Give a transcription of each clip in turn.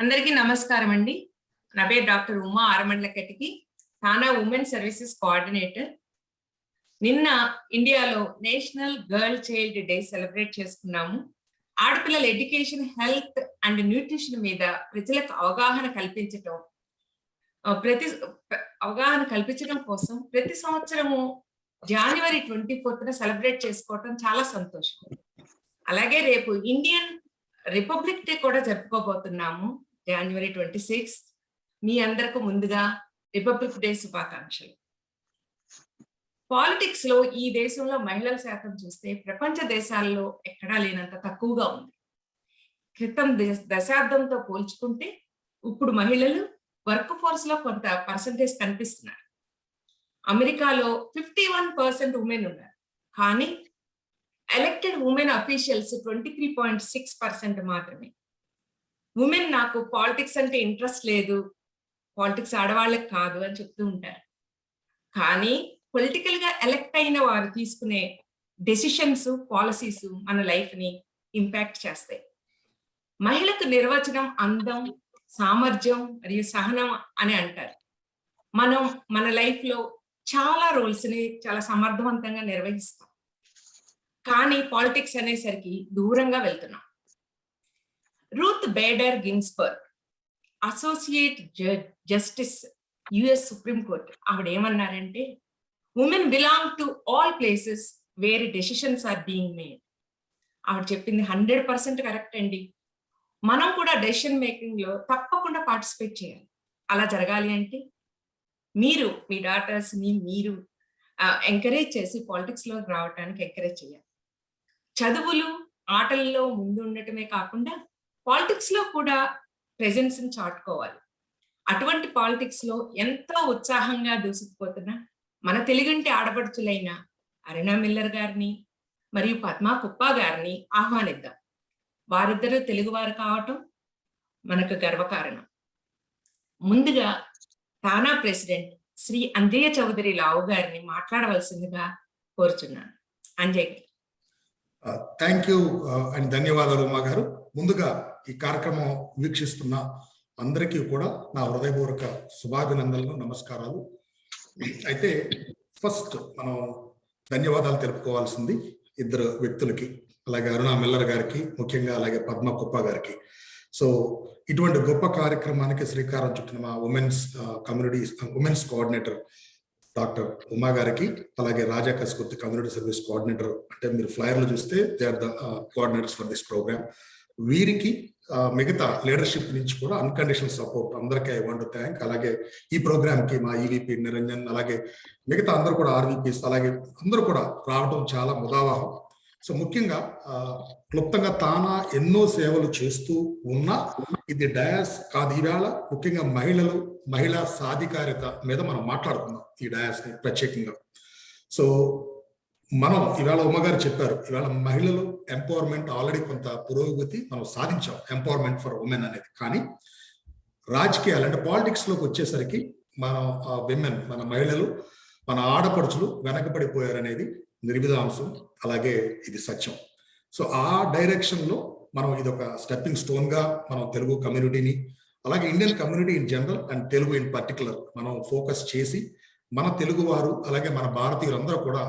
అందరికీ నమస్కారం అండి. నా పేరు డాక్టర్ ఉమా ఆరమండ్లకటికి, తానా ఉమెన్ సర్వీసెస్ కోఆర్డినేటర్. నిన్న ఇండియాలో national girl child day celebrate చేసుకున్నాము. ఆడపిల్లల ఎడ్యుకేషన్, హెల్త్ అండ్ న్యూట్రిషన్ మీద ప్రజలకు అవగాహన కల్పించడం కోసం ప్రతి సంవత్సరము జనవరి 24న సెలబ్రేట్ చేసుకోవటం చాలా సంతోషం. అలాగే రేపు ఇండియన్ రిపబ్లిక్ డే కూడా జరుపుకోబోతున్నాము, జనవరి 26. మీ అందరికి ముందుగా రిపబ్లిక్ డే శుభాకాంక్షలు. పాలిటిక్స్ లో ఈ దేశంలో మహిళల శాతం చూస్తే ప్రపంచ దేశాల్లో ఎక్కడా లేనంత తక్కువగా ఉంది. క్రితం దశాబ్దంతో పోల్చుకుంటే ఇప్పుడు మహిళలు వర్క్ ఫోర్స్ లో కొంత పర్సంటేజ్ కనిపిస్తున్నారు. అమెరికాలో 51% ఉమెన్ ఉన్నారు, కానీ ఎలక్టెడ్ ఉమెన్ అఫీషియల్స్ 23.6% మాత్రమే. ఉమెన్ నాకు పాలిటిక్స్ అంటే ఇంట్రెస్ట్ లేదు, పాలిటిక్స్ ఆడవాళ్ళకి కాదు అని చెప్తూ ఉంటారు. కానీ పొలిటికల్ గా ఎలక్ట్ అయిన వారు తీసుకునే డెసిషన్స్, పాలసీస్ మన లైఫ్ ని ఇంపాక్ట్ చేస్తాయి. మహిళకు నిర్వచనం అందం, సామర్థ్యం మరియు సహనం అని అంటారు. మనం మన లైఫ్ లో చాలా రోల్స్ ని చాలా సమర్థవంతంగా నిర్వహిస్తాం, కానీ పాలిటిక్స్ అనేసరికి దూరంగా వెళ్తున్నాం. Ruth Bader Ginsburg, associate justice US supreme court, ఆవిడ ఏమన్నారంటే, women belong to all places where decisions are being made. ఆవిడ చెప్పింది 100% కరెక్ట్ అండి. మనం కూడా డెసిషన్ మేకింగ్ లో తప్పకుండా పార్టిసిపేట్ చేయాలి. అలా జరగాలి అంటే మీరు మీ డాటర్స్ ని మీరు ఎంకరేజ్ చేసి పాలిటిక్స్ లో రావడానికి ఎంకరేజ్ చేయాలి. చదువులు, ఆటల్లో ముందు ఉండటమే కాకుండా పాలిటిక్స్ లో కూడా ప్రెజెన్స్ ని చాటుకోవాలి. అటువంటి పాలిటిక్స్ లో ఎంతో ఉత్సాహంగా దూసుకుపోతున్న మన తెలుగింటి ఆడపడుచులైన అరుణా మిల్లర్ గారిని మరియు పద్మా కుప్ప గారిని ఆహ్వానిద్దాం. వారిద్దరూ తెలుగువారు కావటం మనకు గర్వకారణం. ముందుగా తానా ప్రెసిడెంట్ శ్రీ అంజయ్య చౌదరి లావు గారిని మాట్లాడవలసిందిగా కోరుచున్నాను. Anjay garu. Thank you and ధన్యవాదాలు ఉమా గారు. ముందుగా ఈ కార్యక్రమం వీక్షిస్తున్న అందరికీ కూడా నా హృదయపూర్వక శుభాభినందనలు, నమస్కారాలు. అయితే ఫస్ట్ మనం ధన్యవాదాలు తెలుపుకోవాల్సింది ఇద్దరు వ్యక్తులకి, అలాగే అరుణా మిల్లర్ గారికి ముఖ్యంగా, అలాగే పద్మ కుప్ప గారికి. సో ఇటువంటి గొప్ప కార్యక్రమానికి శ్రీకారం చుట్టిన మా ఉమెన్స్ కోఆర్డినేటర్ డాక్టర్ ఉమా గారికి, అలాగే Raja Kaskurthi community service coordinator, అంటే మీరు ఫ్లైయర్లు చూస్తే they are the coordinators for this program. వీరికి మిగతా లీడర్షిప్ నుంచి కూడా అన్కండిషనల్ సపోర్ట్ అందరికీ ఐ వాంట్ టు థ్యాంక్. అలాగే ఈ ప్రోగ్రామ్ కి మా ఈవీపీ నిరంజన్, అలాగే మిగతా అందరూ కూడా ఆర్వీపీస్, అలాగే అందరూ కూడా రావడం చాలా ముదావహం. సో ముఖ్యంగా క్లుప్తంగా తానా ఎన్నో సేవలు చేస్తూ ఉన్నా ఇది డయాస్ కాదు. ఈవేళ ముఖ్యంగా మహిళా సాధికారిత మీద మనం మాట్లాడుతున్నాం ఈ డయాస్ ని ప్రత్యేకంగా. సో మనం ఈవేళ ఉమ్మగారు చెప్పారు, ఈవేళ మహిళలు ఎంపవర్మెంట్ ఆల్రెడీ కొంత పురోగతి మనం సాధించాం, ఎంపవర్మెంట్ ఫర్ ఉమెన్ అనేది. కానీ రాజకీయాలు అంటే పాలిటిక్స్ లోకి వచ్చేసరికి మనం విమెన్, మన మహిళలు, మన ఆడపడుచులు వెనకబడిపోయారనేది నిర్విధాంశం, అలాగే ఇది సత్యం. సో ఆ డైరెక్షన్ లో మనం ఇది ఒక స్టెప్పింగ్ స్టోన్ గా మనం తెలుగు కమ్యూనిటీని, అలాగే Indian community in general and Telugu in particular మనం ఫోకస్ చేసి మన తెలుగు వారు, అలాగే మన భారతీయులందరూ కూడా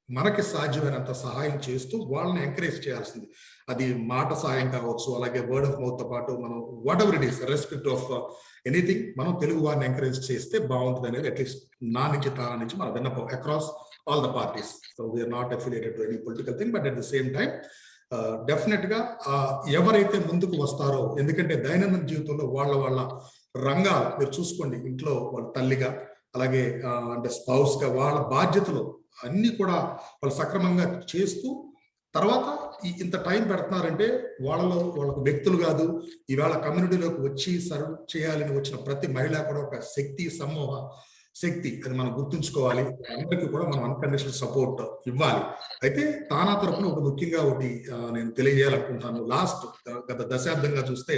మనకి సాధ్యమైనంత సహాయం చేస్తూ వాళ్ళని ఎంకరేజ్ చేయాల్సింది. అది మాట సహాయం కావచ్చు, అలాగే వర్డ్ ఆఫ్ మౌత్ తో పాటు మనం what ever it is respect of anything మనం తెలుగు వారిని ఎంకరేజ్ చేస్తే బాగుంటుంది అనేది అట్లీస్ట్ నా నుంచి తానా నుంచి మన విన్నపం across all the parties. So we are not affiliated to any political thing, but at the same time definite గా ఎవరైతే ముందుకు వస్తారో, ఎందుకంటే దైనందిన జీవితంలో వాళ్ళ రంగాలు మీరు చూసుకోండి, ఇంట్లో వాళ్ళ తల్లిగా, అలాగే అంటే స్పౌస్ గా వాళ్ళ బాధ్యతలు అన్ని కూడా వాళ్ళు సక్రమంగా చేస్తూ తర్వాత ఇంత టైం పెడుతున్నారంటే వాళ్ళకు వ్యక్తులు కాదు, ఈవేళ కమ్యూనిటీలోకి వచ్చి సర్వ్ చేయాలని వచ్చిన ప్రతి మహిళ కూడా ఒక శక్తి, సమూహ శక్తి. అది మనం గుర్తుంచుకోవాలి. అందరికీ కూడా మనం అన్కండిషనల్ సపోర్ట్ ఇవ్వాలి. అయితే తానా తరఫున ముఖ్యంగా నేను తెలియజేయాలనుకుంటున్నాను. గత దశాబ్దంగా చూస్తే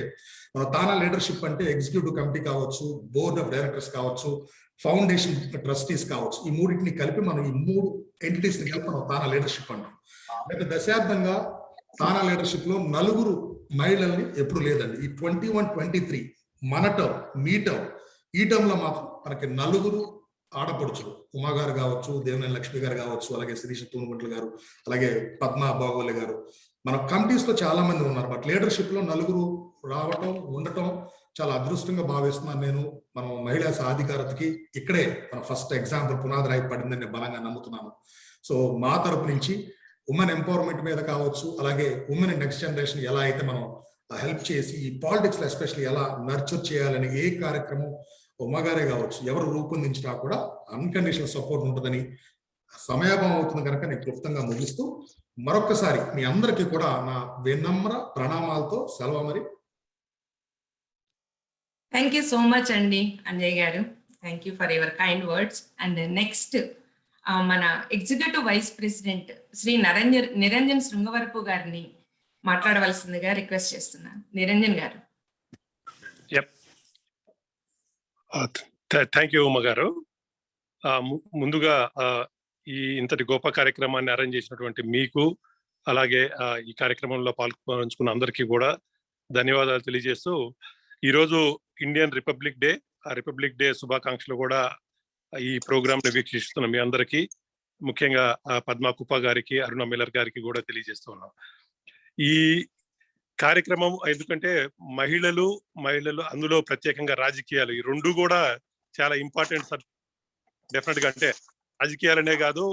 మన తానా లీడర్షిప్ అంటే ఎగ్జిక్యూటివ్ కమిటీ కావచ్చు, బోర్డ్ ఆఫ్ డైరెక్టర్స్ కావచ్చు, ఫౌండేషన్ ట్రస్టీస్ కావచ్చు, ఈ మూడింటిని కలిపి మనం ఈ 3 ఎంటిటీస్ ని కలిపి మనం తానా లీడర్షిప్ అంటాం. గత దశాబ్దంగా తానా లీడర్షిప్ లో 4 మహిళల్ని ఎప్పుడు లేదండి. ఈ 21-23 మన టర్మ్, మీ టర్మ్, ఈ టర్మ్ లో మాత్రం మనకి 4 ఆడపడుచులు, ఉమా గారు కావచ్చు, దేవినేని లక్ష్మి గారు కావచ్చు, అలాగే శిరీష తూనుగుంట్ల గారు, అలాగే పద్మ బాగోలే గారు, మన కమిటీస్ లో చాలా మంది ఉన్నారు. బట్ లీడర్షిప్ లో 4 రావటం, ఉండటం చాలా అదృష్టంగా భావిస్తున్నాను నేను. మనం మహిళా సాధికారతకి ఇక్కడే మన ఫస్ట్ ఎగ్జాంపుల్ పునాది రాయి పడిందని నేను బలంగా నమ్ముతున్నాను. సో మా తరపు నుంచి ఉమెన్ ఎంపవర్మెంట్ మీద కావచ్చు, అలాగే ఉమెన్ నెక్స్ట్ జనరేషన్ ఎలా అయితే మనం హెల్ప్ చేసి ఈ పాలిటిక్స్ లో ఎస్పెషల్లీ ఎలా నర్చర్ చేయాలని ఏ కార్యక్రమం ఉమ్మగారే కావచ్చు ఎవరు రూపొందించినా కూడా అన్కండిషనల్ సపోర్ట్ ఉంటుందని సమయాభావం అవుతుంది కనుక నేను క్లుప్తంగా ముగిస్తూ మరొక్కసారి మీ అందరికీ కూడా నా వినమ్ర ప్రణామాలతో సెలవు. మరి థ్యాంక్ యూ సో మచ్ అండి Anjay garu. Thank you for your kind words. And next మన executive vice president Shri Niranjan Srungavarapu గారిని మాట్లాడవలసిందిగా రిక్వెస్ట్ చేస్తున్నాను. నిరంజన్ గారు. థ్యాంక్ యూ ఉమ గారు. ముందుగా ఈ ఇంతటి గొప్ప కార్యక్రమాన్ని అరేంజ్ చేసినటువంటి మీకు, అలాగే ఈ కార్యక్రమంలో పాల్గొంచుకున్న అందరికీ కూడా ధన్యవాదాలు తెలియజేస్తూ, ఈరోజు ఇండియన్ రిపబ్లిక్ డే, ఆ రిపబ్లిక్ డే శుభాకాంక్షలు కూడా ఈ ప్రోగ్రామ్ ని వీక్షిస్తున్న మీ అందరికీ, ముఖ్యంగా పద్మా గుప్ప గారికి, అరుణ మిల్లర్ గారికి కూడా తెలియజేస్తూ ఉన్నాం. ఈ కార్యక్రమం ఎందుకంటే మహిళలు అందులో ప్రత్యేకంగా రాజకీయాలు, ఈ రెండు కూడా చాలా ఇంపార్టెంట్ డెఫినెట్ గా. అంటే రాజకీయాలనే కాదు,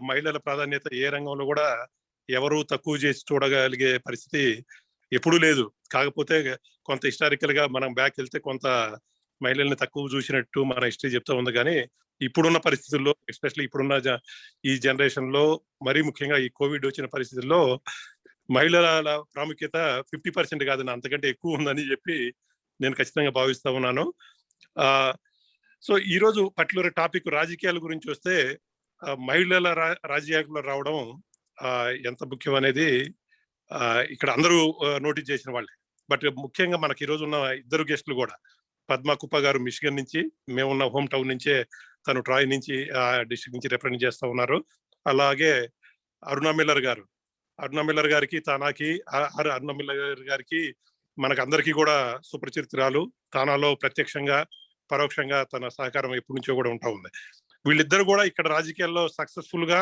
మహిళల ప్రాధాన్యత ఏ రంగంలో కూడా ఎవరు తక్కువ చేసి చూడగలిగే పరిస్థితి ఎప్పుడూ లేదు. కాకపోతే కొంత హిస్టారికల్ గా మనం బ్యాక్ వెళ్తే కొంత మహిళల్ని తక్కువ చూసినట్టు మన హిస్టరీ చెప్తా ఉంది. కానీ ఇప్పుడున్న పరిస్థితుల్లో, ఎస్పెషల్లీ ఇప్పుడున్న ఈ జనరేషన్ లో, మరీ ముఖ్యంగా ఈ కోవిడ్ వచ్చిన పరిస్థితుల్లో మహిళల ప్రాముఖ్యత 50% కాదని, అంతకంటే ఎక్కువ ఉందని చెప్పి నేను ఖచ్చితంగా భావిస్తా ఉన్నాను. సో ఈ రోజు పర్టికులర్ టాపిక్ రాజకీయాల గురించి వస్తే, మహిళల రాజకీయాల్లో రావడం ఎంత ముఖ్యం అనేది ఇక్కడ అందరూ నోటీస్ చేసిన వాళ్ళే. బట్ ముఖ్యంగా మనకి ఈ రోజు ఉన్న ఇద్దరు గెస్టులు కూడా, పద్మా గుప్ప గారు మిషిగన్ నుంచి, మేమున్న హోమ్ టౌన్ నుంచే, తను ట్రాయ్ నుంచి డిస్ట్రిక్ట్ నుంచి రిప్రజెంట్ చేస్తా ఉన్నారు. అలాగే అరుణ మిల్లర్ గారికి, తానాకి, అరుణ మిల్లర్ గారికి మనకు అందరికీ కూడా సుపరిచితురాలు. తానాలో ప్రత్యక్షంగా పరోక్షంగా తన సహకారం ఎప్పటి నుంచో కూడా ఉంటా ఉంది. వీళ్ళిద్దరు కూడా ఇక్కడ రాజకీయాల్లో సక్సెస్ఫుల్ గా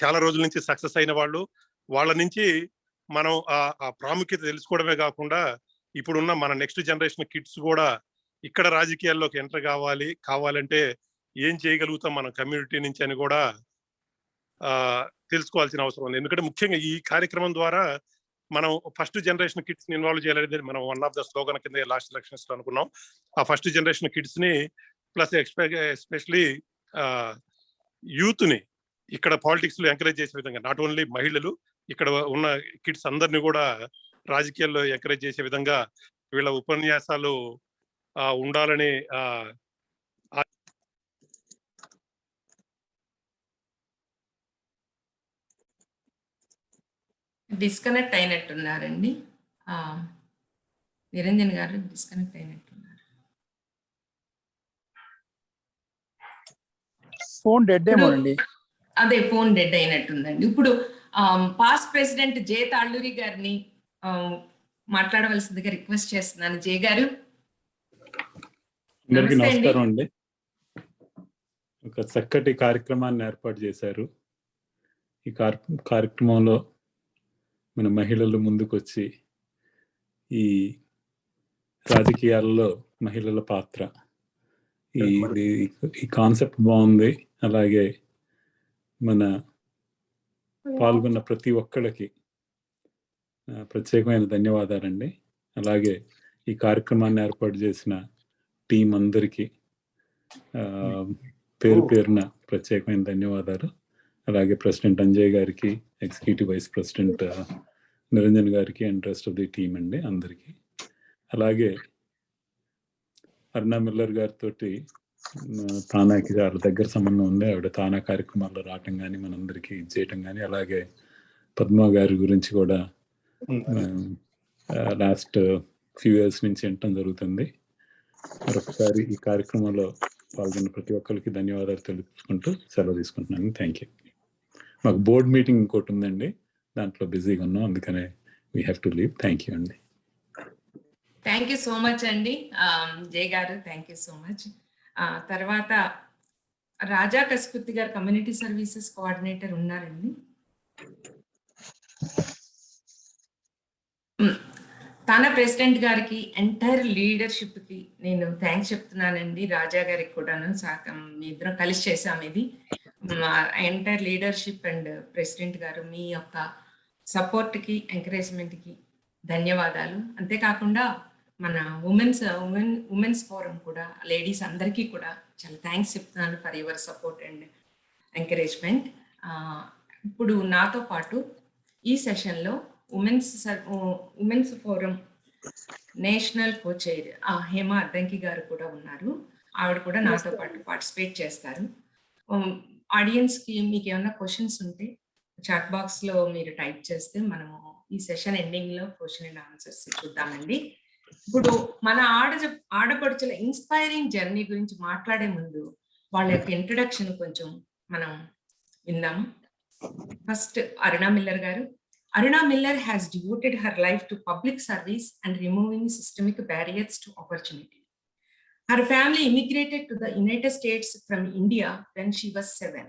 చాలా రోజుల నుంచి సక్సెస్ అయిన వాళ్ళు. వాళ్ళ నుంచి మనం ఆ ప్రాముఖ్యత తెలుసుకోవడమే కాకుండా, ఇప్పుడున్న మన నెక్స్ట్ జనరేషన్ కిడ్స్ కూడా ఇక్కడ రాజకీయాల్లోకి ఎంటర్ కావాలంటే ఏం చేయగలుగుతాం మనం కమ్యూనిటీ నుంచి అని కూడా తెలుసుకోవాల్సిన అవసరం ఉంది. ఎందుకంటే ముఖ్యంగా ఈ కార్యక్రమం ద్వారా మనం ఫస్ట్ జనరేషన్ కిడ్స్ ని ఇన్వాల్వ్ చేయాలనేది మనం వన్ ఆఫ్ ద స్లోగన్ కింద లాస్ట్ ఎలక్షన్స్ లో అనుకున్నాం. ఆ ఫస్ట్ జనరేషన్ కిడ్స్ ని ప్లస్ ఎస్పెషలీ యూత్ ని ఇక్కడ పాలిటిక్స్ లో ఎంకరేజ్ చేసే విధంగా, నాట్ ఓన్లీ మహిళలు, ఇక్కడ ఉన్న కిడ్స్ అందరినీ కూడా రాజకీయాల్లో ఎంకరేజ్ చేసే విధంగా వీళ్ళ ఉపన్యాసాలు ఉండాలని డిస్కనెక్ట్ అయినట్టున్నారండి. నిరంజన్ గారు డిస్కనెక్ట్ అయినట్టున్నారు. ఫోన్ డెడ్ ఏమో అండి. అదే ఫోన్ డెడ్ అయినట్టుందండి. ఇప్పుడు పాస్ట్ ప్రెసిడెంట్ జే తాళ్ళూరి గారిని మాట్లాడవలసిందిగా రిక్వెస్ట్ చేస్తున్నాను. జే గారు. అందరికీ నమస్కారం అండి. ఒక చక్కటి కార్యక్రమాన్ని ఏర్పాటు చేశారు. ఈ కార్యక్రమంలో మన మహిళలు ముందుకొచ్చి ఈ రాజకీయాల్లో మహిళల పాత్ర, ఈ కాన్సెప్ట్ బాగుంది. అలాగే మన పాల్గొన్న ప్రతి ఒక్కళ్ళకి ప్రత్యేకమైన ధన్యవాదాలండి. అలాగే ఈ కార్యక్రమాన్ని ఏర్పాటు చేసిన టీం అందరికీ పేరు పేరున ప్రత్యేకమైన ధన్యవాదాలు. అలాగే ప్రెసిడెంట్ అంజయ్ గారికి, ఎగ్జిక్యూటివ్ వైస్ ప్రెసిడెంట్ నిరంజన్ గారికి and rest of the team అండి అందరికీ. అలాగే అరుణ మిల్లర్ గారితో తానాకి చాలా దగ్గర సంబంధం ఉంది. ఆవిడ తానా కార్యక్రమాల్లో రావటం కానీ, మనందరికీ చేయటం కానీ, అలాగే పద్మా గారి గురించి కూడా లాస్ట్ ఫ్యూ ఇయర్స్ నుంచి వినటం జరుగుతుంది. మరొకసారి ఈ కార్యక్రమంలో పాల్గొన్న ప్రతి ఒక్కరికి ధన్యవాదాలు తెలుపుకుంటూ సెలవు తీసుకుంటున్నాను. Thank you. మాకు బోర్డ్ మీటింగ్ ఇంకోటి ఉందండి, దాంట్లో బిజీగా ఉన్నాం, అందుకనే we have to leave. Thank you, Andy. Thank you so much అండి జయ్ గారు, థ్యాంక్ యూ సో మచ్. తర్వాత రాజా కస్కుర్తి గారు కమ్యూనిటీ సర్వీసెస్ కోఆర్డినేటర్ ఉన్నారండి. తన ప్రెసిడెంట్ గారికి, ఎంటైర్ లీడర్షిప్ కి నేను థ్యాంక్స్ చెప్తున్నానండి. రాజా గారికి కూడాను మీ ఇద్దరం కలిసి చేసాం ఇది. ఎంటైర్ లీడర్షిప్ అండ్ ప్రెసిడెంట్ గారు మీ యొక్క సపోర్ట్ కి, ఎంకరేజ్మెంట్ కి ధన్యవాదాలు. అంతేకాకుండా మన ఉమెన్స్ ఫోరం కూడా, లేడీస్ అందరికీ కూడా చాలా థ్యాంక్స్ చెప్తున్నాను for your support and encouragement. ఇప్పుడు నాతో పాటు ఈ సెషన్లో women's forum national cochair Hema Addanki garu కూడా ఉన్నారు. ఆవిడ కూడా నాతో పాటు పార్టిసిపేట్ చేస్తారు. ఆడియన్స్కి మీకు ఏమైనా క్వశ్చన్స్ ఉంటే చాట్ బాక్స్లో మీరు టైప్ చేస్తే మనము ఈ సెషన్ ఎండింగ్లో క్వశ్చన్ అండ్ ఆన్సర్స్ చూద్దామండి. ఇప్పుడు మన ఆడపడుచుల ఇన్స్పైరింగ్ జర్నీ గురించి మాట్లాడే ముందు వాళ్ళ యొక్క ఇంట్రడక్షన్ కొంచెం మనం విందాము. ఫస్ట్ అరుణా మిల్లర్ గారు. Aruna Miller has devoted her life to public service and removing systemic barriers to opportunity. Her family immigrated to the United States from India when she was 7.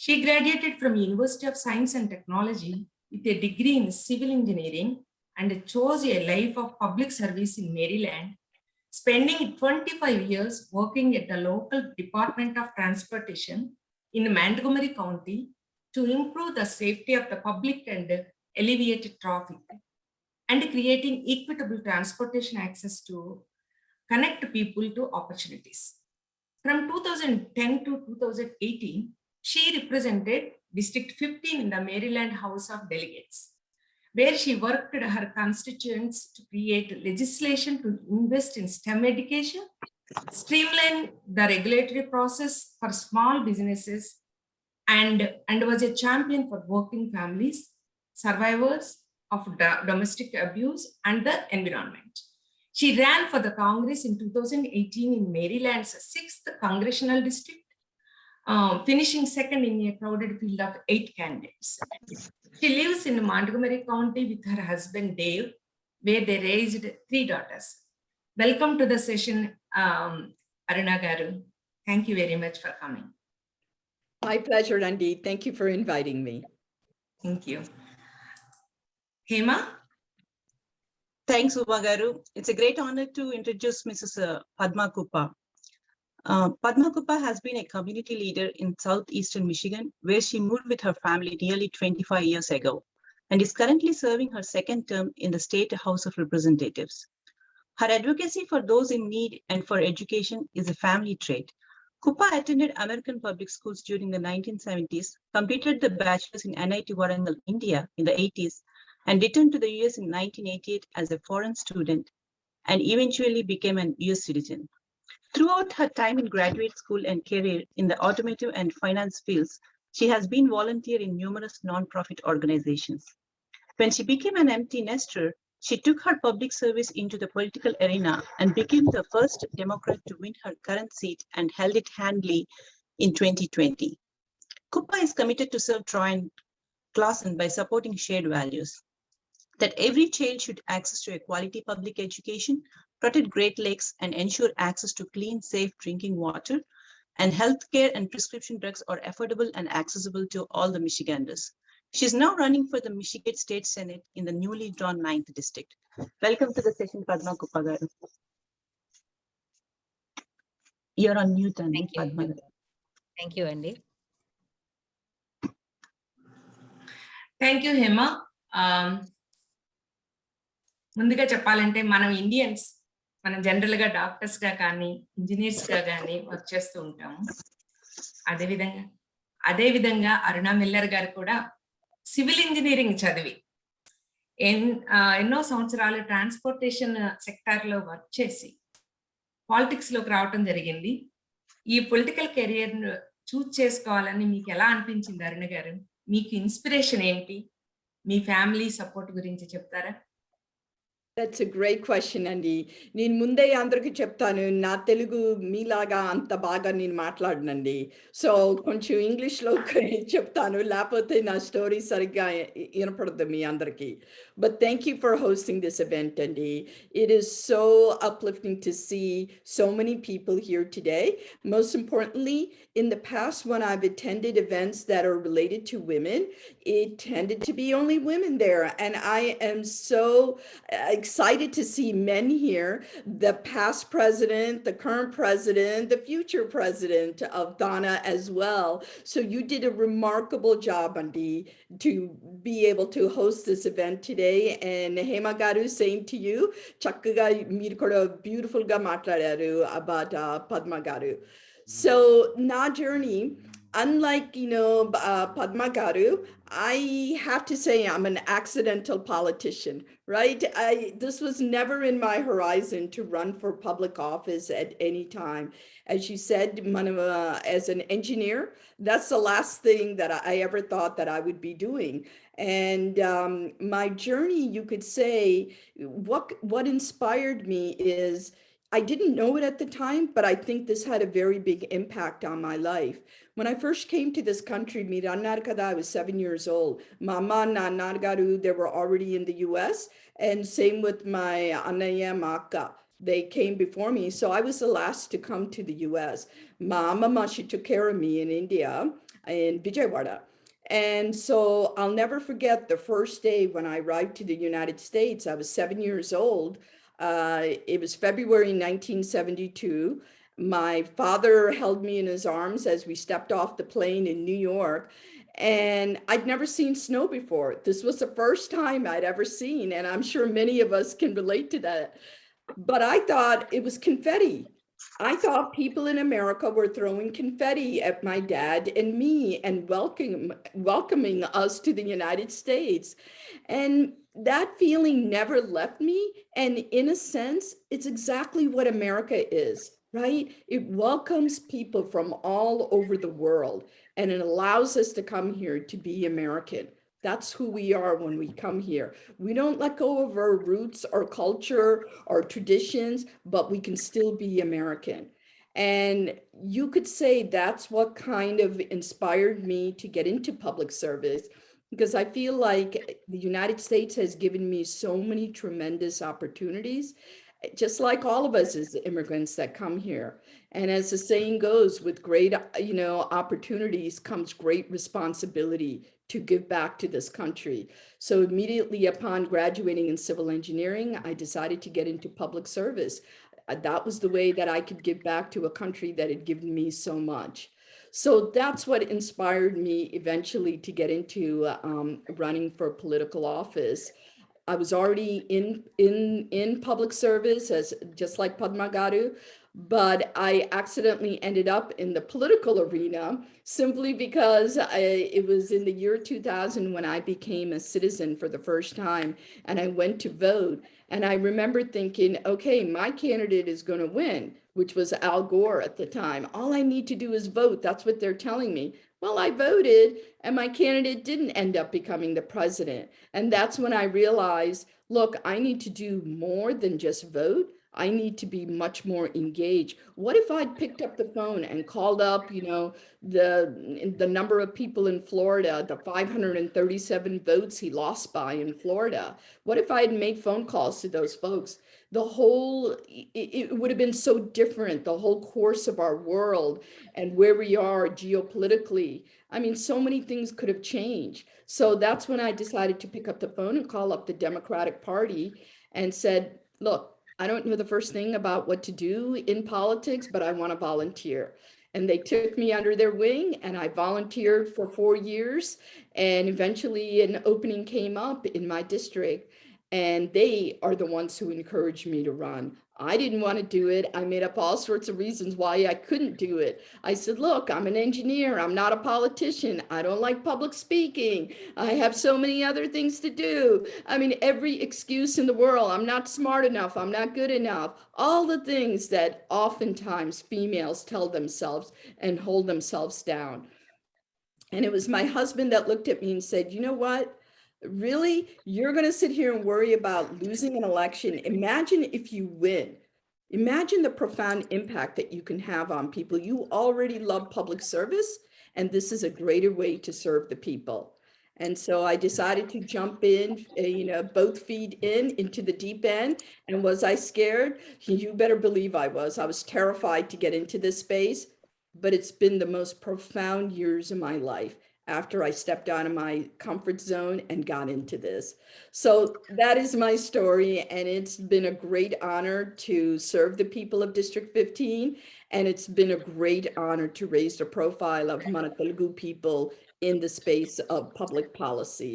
She graduated from University of Science and Technology with a degree in civil engineering and chose a life of public service in Maryland, spending 25 years working at the local Department of Transportation in Montgomery County to improve the safety of the public and alleviate traffic, and creating equitable transportation access to connect people to opportunities. From 2010 to 2018, she represented District 15 in the Maryland House of Delegates, where she worked her constituents to create legislation to invest in STEM education, streamline the regulatory process for small businesses, and was a champion for working families, survivors of domestic abuse, and the environment. She ran for the Congress in 2018 in Maryland's 6th Congressional District, finishing second in a crowded field of 8 candidates. She lives in Montgomery County with her husband Dave, where they raised 3 daughters. Welcome to the session, Aruna Garu. Thank you very much for coming. My pleasure, Andy. Thank you for inviting me. Thank you. Hema? Thanks, Uma Garu. It's a great honor to introduce Mrs. Padma Guppa. Padma Guppa has been a community leader in southeastern Michigan, where she moved with her family nearly 25 years ago, and is currently serving her second term in the State House of Representatives. Her advocacy for those in need and for education is a family trait. Guppa attended American public schools during the 1970s, completed the bachelor's in NIT Warangal, India in the 80s, and returned to the US in 1988 as a foreign student, and eventually became an US citizen. Throughout her time in graduate school and career in the automotive and finance fields, she has been volunteer in numerous non-profit organizations. When she became an empty nester, she took her public service into the political arena and became the first Democrat to win her current seat and held it handily in 2020. Guppa is committed to serve Troy and Clausen by supporting shared values that every child should access to a quality public education, protect Great Lakes, and ensure access to clean, safe drinking water, and healthcare and prescription drugs are affordable and accessible to all the Michiganders. She is now running for the Michigan State Senate in the newly drawn 9th District. Welcome to the session, Padma Guppa garu. You're on mute, Andy. Padma garu. Thank you, Andy. Thank you, Hema. ముందుగా చెప్పాలంటే మనం Indians, మనం general గా doctors గా కానీ engineers గా కానీ work చేస్తూ ఉంటాము. అదేవిధంగా అరుణా మిల్లర్ గారు కూడా సివిల్ ఇంజనీరింగ్ చదివి ఎన్నో సంవత్సరాలు ట్రాన్స్పోర్టేషన్ సెక్టార్ లో వర్క్ చేసి పాలిటిక్స్ లోకి రావటం జరిగింది. ఈ పొలిటికల్ కెరియర్ చూజ్ చేసుకోవాలని మీకు ఎలా అనిపించింది అరుణ గారు? మీకు ఇన్స్పిరేషన్ ఏంటి? మీ ఫ్యామిలీ సపోర్ట్ గురించి చెప్తారా? That's a great question, Andy. నేను ముందే అందరికి చెప్తాను నా తెలుగు మీలాగా అంత బాగా నేను మాట్లాడనండి. సో కొంచెం ఇంగ్లీష్లో చెప్తాను లేకపోతే నా స్టోరీ సరిగ్గా వినపడదు మీ అందరికి. But thank you for hosting this event, Andy. It is so uplifting to see so many people here today. Most importantly, in the past when I've attended events that are related to women, it tended to be only women there. And I am so excited to see men here, the past president, the current president, the future president of TANA as well. So you did a remarkable job, Andy, to be able to host this event today. And Hema Garu, same to you. Chakkaga meer kuda beautiful ga matladaru about Padma Garu. So na journey, unlike, Padma Garu, I have to say I'm an accidental politician, right? This was never in my horizon to run for public office at any time. As you said, as an engineer, that's the last thing that I ever thought that I would be doing. And my journey, you could say, what inspired me is I didn't know it at the time, but I think this had a very big impact on my life. When I first came to this country, I was 7 years old. Mama and Nargaru, they were already in the US, and same with my Anaya Maka. They came before me, so I was the last to come to the US. Mama, she took care of me in India, in Vijayawada. And so I'll never forget the first day when I arrived to the United States. I was 7 years old. It was February 1972. My father held me in his arms as we stepped off the plane in New York. And I'd never seen snow before. This was the first time I'd ever seen, and I'm sure many of us can relate to that. But I thought it was confetti. I thought people in America were throwing confetti at my dad and me and welcoming us to the United States. And that feeling never left me. And in a sense, it's exactly what America is, right? It welcomes people from all over the world, and it allows us to come here to be American. That's who we are when we come here. We don't let go of our roots, our culture, our traditions, but we can still be American. And you could say that's what kind of inspired me to get into public service, because I feel like the United States has given me so many tremendous opportunities, just like all of us as immigrants that come here. And as the saying goes, with great, opportunities comes great responsibility to give back to this country. So immediately upon graduating in civil engineering, I decided to get into public service. That was the way that I could give back to a country that had given me so much. So that's what inspired me eventually to get into running for political office. I was already in public service as just like Padma Garu, but I accidentally ended up in the political arena simply because it was in the year 2000 when I became a citizen for the first time, and I went to vote. And I remember thinking, okay, my candidate is going to win, which was Al Gore at the time. All I need to do is vote. That's what they're telling me. Well, I voted, and my candidate didn't end up becoming the president. And that's when I realized, look, I need to do more than just vote. I need to be much more engaged. What if I'd picked up the phone and called up, the number of people in Florida, the 537 votes he lost by in Florida? What if I had made phone calls to those folks? It would have been so different, the whole course of our world and where we are geopolitically. I mean, so many things could have changed. So that's when I decided to pick up the phone and call up the Democratic Party and said, look, I don't know the first thing about what to do in politics, but I want to volunteer. And they took me under their wing, and I volunteered for 4 years. And eventually an opening came up in my district, and they are the ones who encouraged me to run. I didn't want to do it. I made up all sorts of reasons why I couldn't do it. I said, look, I'm an engineer. I'm not a politician. I don't like public speaking. I have so many other things to do. I mean, every excuse in the world. I'm not smart enough. I'm not good enough. All the things that oftentimes females tell themselves and hold themselves down. And it was my husband that looked at me and said, you know what? Really? You're going to sit here and worry about losing an election. Imagine if you win. Imagine the profound impact that you can have on people. You already love public service, and this is a greater way to serve the people. And so I decided to jump in, both feet into the deep end. And was I scared? You better believe I was. I was terrified to get into this space, but it's been the most profound years of my life after I stepped out of my comfort zone and got into this. So that is my story, and it's been a great honor to serve the people of District 15, and it's been a great honor to raise the profile of Mana Telugu people in the space of public policy.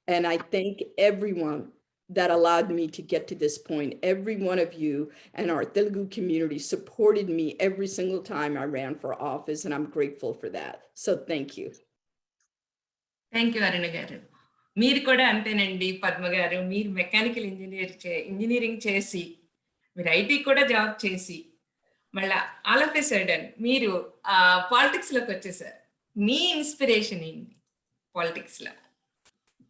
And I thank everyone that allowed me to get to this point. Every one of you and our Telugu community supported me every single time I ran for office, and I'm grateful for that. So thank you. Thank you Aruna garu. మీరు కూడా అంతేనండి పద్మ గారు. మీరు mechanical engineering చేసి, మీరు IT కూడా job చేసి, మళ్ళా ఆల్ ఆఫ్ ఎ సడన్ మీరు పాలిటిక్స్ లోకి వచ్చేసారు. మీ ఇన్స్పిరేషన్ ఏంటి పాలిటిక్స్ లో?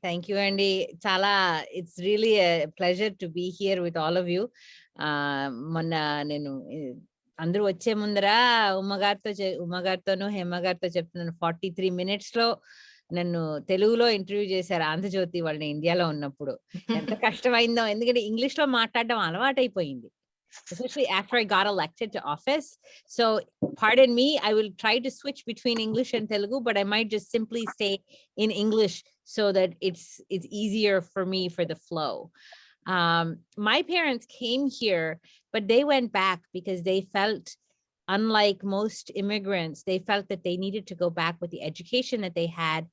థ్యాంక్ యూ అండి. చాలా it's really pleasure to be here with all of you. మొన్న నేను అందరూ వచ్చే ముందర ఉమ్మగారితోనూ హేమగారితో చెప్తున్నాను, 43 minutes లో నన్ను తెలుగులో ఇంటర్వ్యూ చేశారు ఆంధ్రజ్యోతి వాళ్ళని ఇండియాలో ఉన్నప్పుడు. ఎంత కష్టమైందో, ఎందుకంటే ఇంగ్లీష్ లో మాట్లాడడం అలవాటైపోయింది, especially after I got elected to office. So pardon me, I will try to switch between English and Telugu, but I might just simply stay in English so that it's easier for me for the flow. My parents came here, but they went back because they felt, unlike most immigrants, they felt that they needed to go back with the education that they had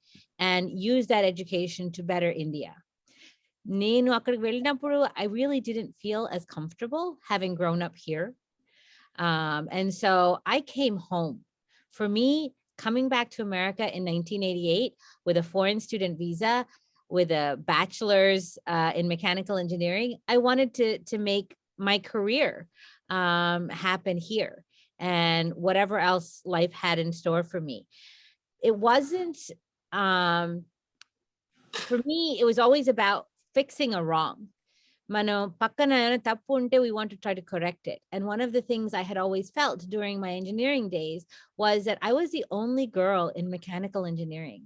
and use that education to better India. నేను అక్కడికి వెళ్ళినప్పుడు I really didn't feel as comfortable having grown up here. And so I came home. For me, coming back to America in 1988 with a foreign student visa, with a bachelor's in mechanical engineering, I wanted to make my career happen here and whatever else life had in store for me. It wasn't, for me, it was always about fixing a wrong. Mano pakkana tappu unte, we want to try to correct it. And one of the things I had always felt during my engineering days was that I was the only girl in mechanical engineering.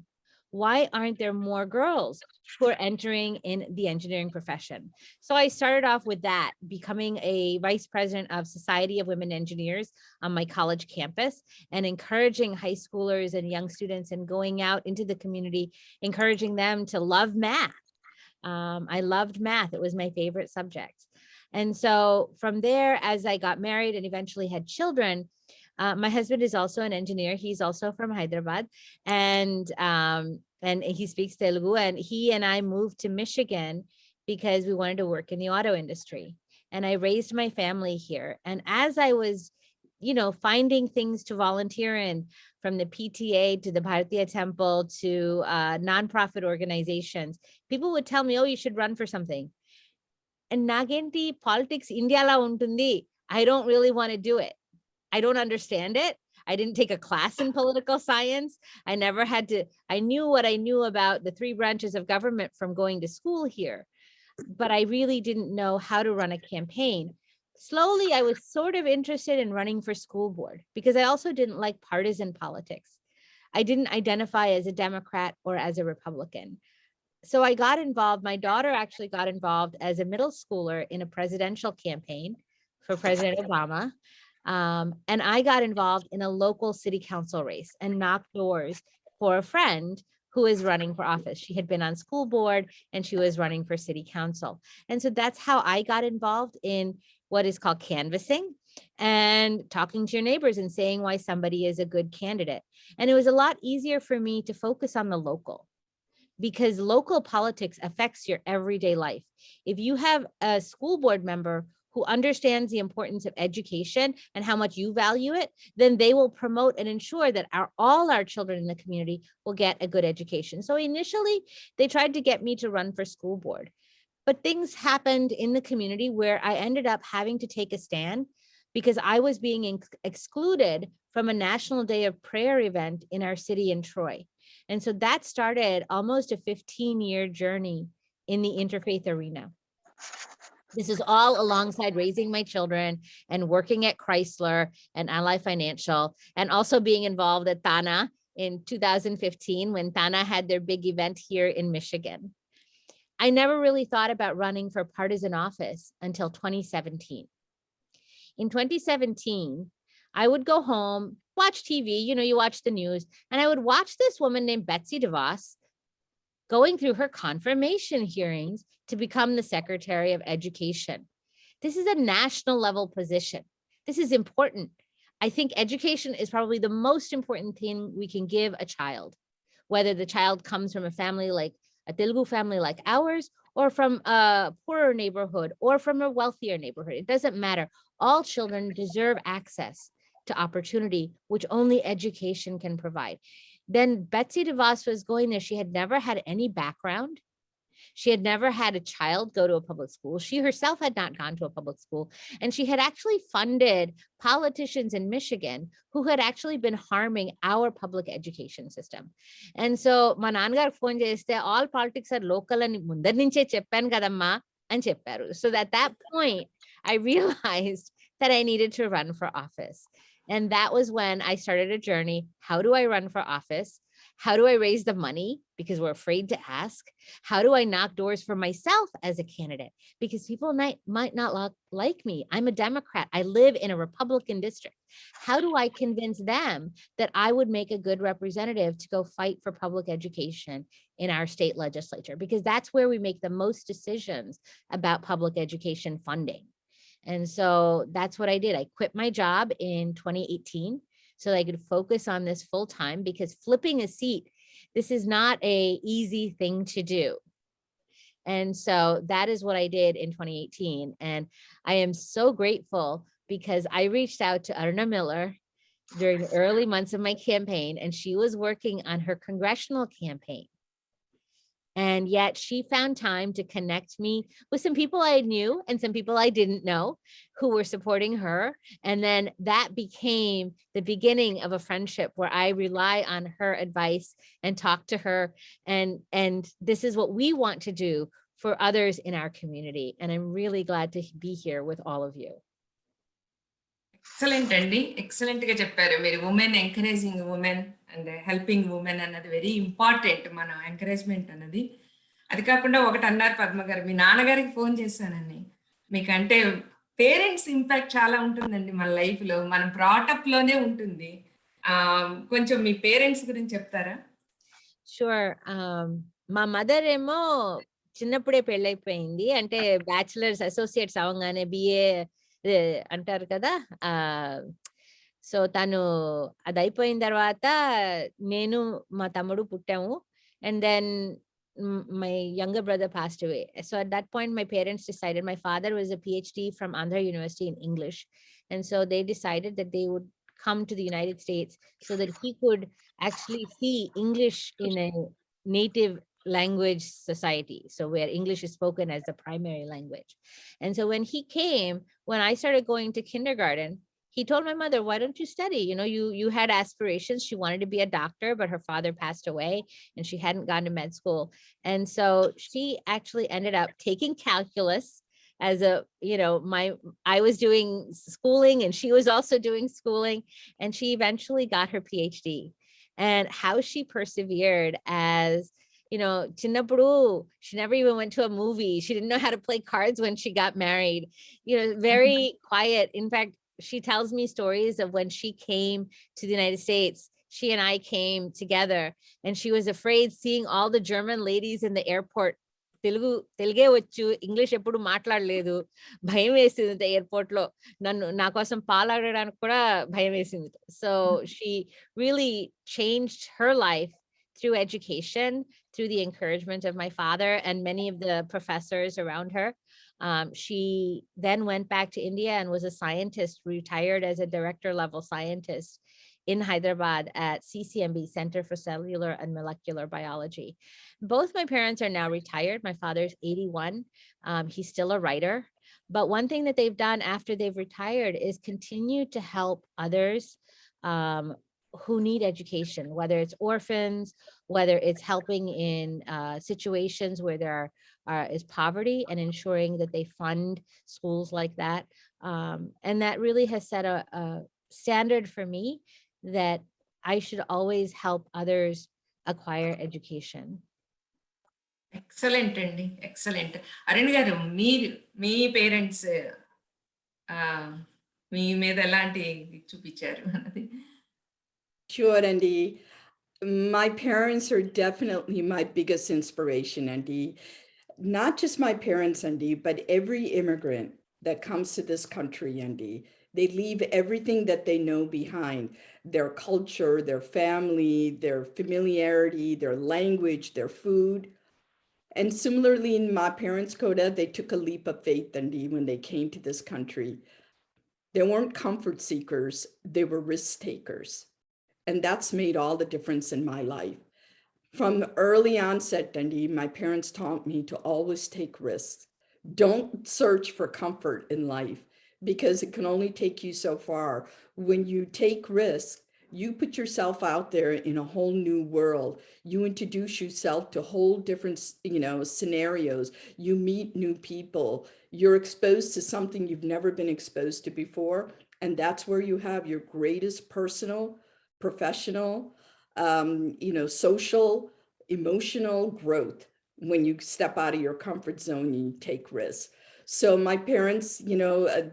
Why aren't there more girls who are entering in the engineering profession? So I started off with that, becoming a vice president of Society of Women Engineers on my college campus and encouraging high schoolers and young students and going out into the community, encouraging them to love math. I loved math. It was my favorite subject. And so from there, as I got married and eventually had children, my husband is also an engineer. He's also from Hyderabad, and he speaks Telugu. And he and I moved to Michigan because we wanted to work in the auto industry. And I raised my family here. And as I was, finding things to volunteer in, from the PTA to the Bharatiya Temple to nonprofit organizations, people would tell me, oh, you should run for something. And nagenti politics India la untundi. I don't really want to do it. I don't understand it. I didn't take a class in political science. I knew what I knew about the 3 branches of government from going to school here, but I really didn't know how to run a campaign. Slowly, I was sort of interested in running for school board because I also didn't like partisan politics. I didn't identify as a Democrat or as a Republican. So I got involved. My daughter actually got involved as a middle schooler in a presidential campaign for President Obama. And I got involved in a local city council race and knocked doors for a friend who is running for office. She had been on school board and she was running for city council. And so that's how I got involved in what is called canvassing and talking to your neighbors and saying why somebody is a good candidate. And it was a lot easier for me to focus on the local, because local politics affects your everyday life. If you have a school board member who understands the importance of education and how much you value it, then they will promote and ensure that all our children in the community will get a good education. So initially, they tried to get me to run for school board. But things happened in the community where I ended up having to take a stand because I was being excluded from a National Day of Prayer event in our city in Troy. And so that started almost a 15-year journey in the interfaith arena. This is all alongside raising my children and working at Chrysler and Ally Financial, and also being involved at TANA in 2015 when TANA had their big event here in Michigan. I never really thought about running for partisan office until 2017. In 2017, I would go home, watch TV, you watch the news, and I would watch this woman named Betsy DeVos going through her confirmation hearings to become the Secretary of Education. This is a national level position. This is important. I think education is probably the most important thing we can give a child, whether the child comes from a family like a Telugu family like ours, or from a poorer neighborhood, or from a wealthier neighborhood. It doesn't matter. All children deserve access to opportunity, which only education can provide. Then Betsy DeVos was going there. She had never had any background. She had never had a child go to a public school. She herself had not gone to a public school. And she had actually funded politicians in Michigan who had actually been harming our public education system. And so మా నాన్నగారు phone చేస్తే all politics are local అని ముందరి నుంచే చెప్పాను కదమ్మా అని చెప్పారు. So at that point, I realized that I needed to run for office. And that was when I started a journey. How do I run for office? How do I raise the money? Because we're afraid to ask. How do I knock doors for myself as a candidate? Because people might not like me. I'm a Democrat. I live in a Republican district. How do I convince them that I would make a good representative to go fight for public education in our state legislature? Because that's where we make the most decisions about public education funding. And so that's what I did. I quit my job in 2018 so I could focus on this full time, because flipping a seat, this is not an easy thing to do. And so that is what I did in 2018. And I am so grateful because I reached out to Aruna Miller during the early months of my campaign, and she was working on her congressional campaign. And yet she found time to connect me with some people I knew and some people I didn't know who were supporting her. And then that became the beginning of a friendship where I rely on her advice and talk to her. And this is what we want to do for others in our community. And I'm really glad to be here with all of you. Excellent అండి, excellent గా చెప్పారు మీరు. Women encouraging women and helping women అన్నది very important, మన encouragement అన్నది. అది కాకుండా ఒకటి అన్నారు పద్మ గారు, మీ నాన్నగారికి ఫోన్ చేశానని. మీకంటే పేరెంట్స్ ఇంపాక్ట్ చాలా ఉంటుందండి మన లైఫ్ లో, మన బ్రాటప్ లోనే ఉంటుంది. కొంచెం మీ పేరెంట్స్ గురించి చెప్తారా? షూర్. మా మదర్ ఏమో చిన్నప్పుడే పెళ్ళైపోయింది. అంటే బ్యాచిలర్స్ అసోసియేట్స్ అవ్వగానే బిఏ అంటారు కదా. సో తను అది అయిపోయిన తర్వాత నేను మా తమ్ముడు పుట్టాము. And then my younger brother passed away. So at that point, my parents decided, my father was a PhD from Andhra University in English. And so they decided that they would come to the United States so that he could actually see English in a native language society. So where English is spoken as the primary language. And so when he came, when I started going to kindergarten, he told my mother, why don't you study? You had aspirations. She wanted to be a doctor, but her father passed away and she hadn't gone to med school. And so she actually ended up taking calculus as I was doing schooling and she was also doing schooling, and she eventually got her PhD. And how she persevered as Chinnapuru, she never even went to a movie. She didn't know how to play cards when she got married. Very quiet. In fact, she tells me stories of when she came to the United States. She and I came together, and she was afraid seeing all the German ladies in the airport. తెలుగే వచ్చు, English ఎప్పుడు మాట్లాడలేదు, భయం వేసింది airport లో. నా కోసం పాలాడడానికి కూడా భయం వేసింది. So she really changed her life through education, through the encouragement of my father and many of the professors around her. She then went back to India and was a scientist, retired as a director level scientist in Hyderabad at CCMB, Center for Cellular and Molecular Biology. Both my parents are now retired. My father's 81. He's still a writer. But one thing that they've done after they've retired is continue to help others who need education, whether it's orphans, whether it's helping in situations where there is poverty and ensuring that they fund schools like that. And that really has set a standard for me that I should always help others acquire education. Excellent అండి, excellent. Arun గారు, మీరు మీ parents మీ మీద ఎలాంటి చూపించారు అన్నది? Sure, Andy. My parents are definitely my biggest inspiration, Andy. Not just my parents, Andy, but every immigrant that comes to this country, Andy. They leave everything that they know behind, their culture, their family, their familiarity, their language, their food. And similarly, in my parents' coda, they took a leap of faith, Andy, when they came to this country. They weren't comfort seekers, they were risk takers. And that's made all the difference in my life. From early onset, Andy, my parents taught me to always take risks. Don't search for comfort in life because it can only take you so far. When you take risks, you put yourself out there in a whole new world. You introduce yourself to whole different, scenarios. You meet new people. You're exposed to something you've never been exposed to before. And that's where you have your greatest personal, professional, social, emotional growth when you step out of your comfort zone and you take risks. So my parents,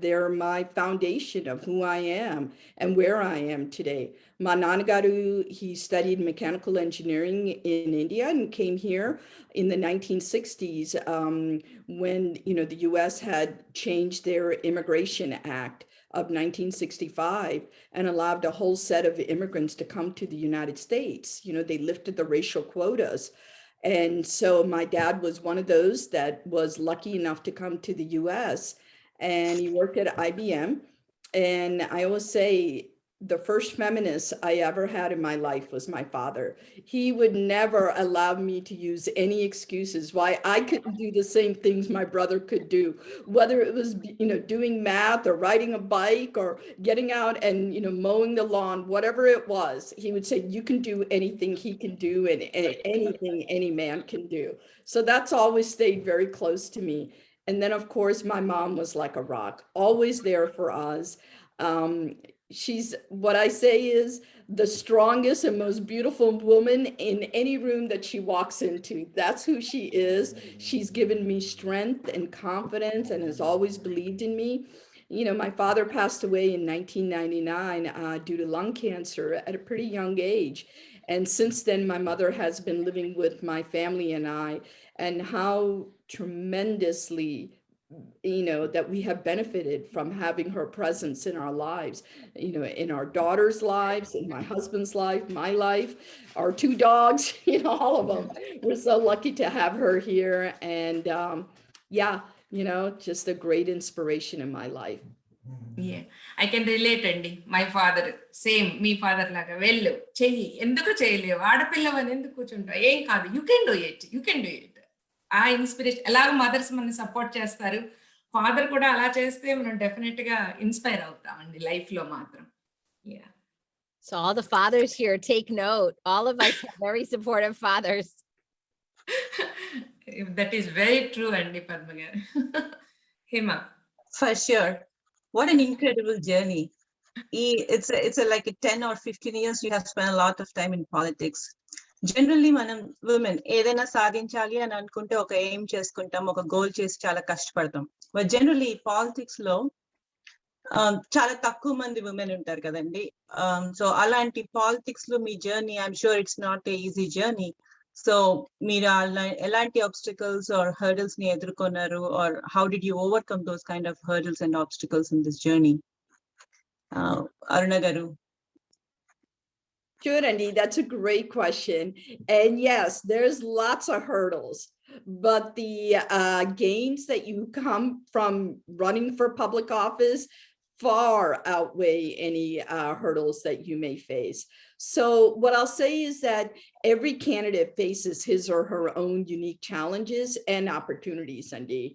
they're my foundation of who I am and where I am today. My nanagaru, he studied mechanical engineering in India and came here in the 1960s when, the US had changed their Immigration Act of 1965 and allowed a whole set of immigrants to come to the United States. They lifted the racial quotas. And so my dad was one of those that was lucky enough to come to the US, and he worked at IBM. And I always say the first feminist I ever had in my life was my father. He would never allow me to use any excuses why I couldn't do the same things my brother could do, whether it was, doing math or riding a bike or getting out and, mowing the lawn, whatever it was. He would say, you can do anything he can do and anything any man can do. So that's always stayed very close to me. And then, of course, my mom was like a rock, always there for us. She's, what I say is, the strongest and most beautiful woman in any room that she walks into. That's who she is. She's given me strength and confidence and has always believed in me. My father passed away in 1999 due to lung cancer at a pretty young age. And since then, my mother has been living with my family and I, and how tremendously that we have benefited from having her presence in our lives, in our daughter's lives, in my husband's life, my life, our two dogs, all of them. We're so lucky to have her here. And just a great inspiration in my life. Yeah, I can relate, అండి. My father same me father లాగా వెళ్ళు చెయ్యి, ఎందుకు చేయలేవు, ఆడపిల్లవని ఎందుకు కూర్చుంటావు, ఏం కాదు, యూ కెన్ డూ ఇట్. ఆ ఇన్స్పిరేషన్ ఎలాగ మదర్స్ మనల్ని సపోర్ట్ చేస్తారు, ఫాదర్ కూడా అలా చేస్తే మనం డెఫినెట్ గా ఇన్స్పైర్ అవుతామండి లైఫ్ లో మాత్రం. Yeah. So all the fathers here, take note. All of us have very supportive fathers. That is very true, అండి పద్మ గారు. Hema. For sure. What an incredible journey. It's like a 10 or 15 years you have spent a lot of time in politics. Generally, మనం women ఏదైనా సాధించాలి అని అనుకుంటే ఒక aim చేసుకుంటాం, ఒక గోల్ చేసి చాలా కష్టపడతాం. బట్ జనరల్లీ పాలిటిక్స్ లో చాలా తక్కువ మంది ఉమెన్ ఉంటారు కదండి. సో అలాంటి పాలిటిక్స్ లో మీ journey, I'm sure it's not a easy journey. So మీరు ఎలాంటి ఆబ్స్టికల్స్ ఆర్ హర్డల్స్ ని ఎదుర్కొన్నారు, or how did you overcome those kind of hurdles and obstacles in this journey? Aruna garu. Sure, Andy, that's a great question. And yes, there's lots of hurdles, but the gains that you come from running for public office far outweigh any hurdles that you may face. So what I'll say is that every candidate faces his or her own unique challenges and opportunities, Andy.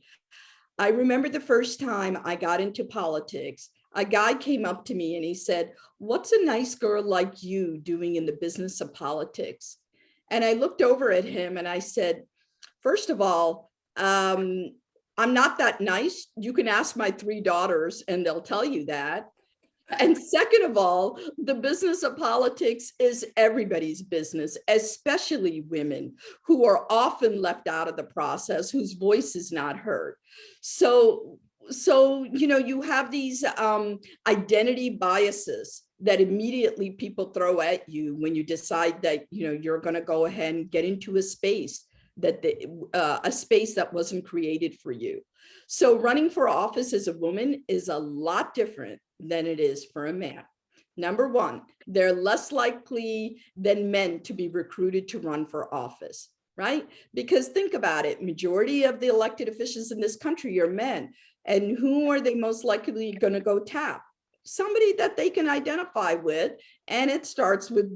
I remember the first time I got into politics, a guy came up to me and he said, "What's a nice girl like you doing in the business of politics?" And I looked over at him and I said, "First of all, I'm not that nice. You can ask my 3 daughters and they'll tell you that. And second of all, the business of politics is everybody's business, especially women who are often left out of the process, whose voice is not heard. So you have these identity biases that immediately people throw at you when you decide that you're going to go ahead and get into a space that wasn't created for you. So running for office as a woman is a lot different than it is for a man. Number one, they're less likely than men to be recruited to run for office, right? Because think about it, majority of the elected officials in this country are men. And who are they most likely going to go tap? Somebody that they can identify with. And it starts with,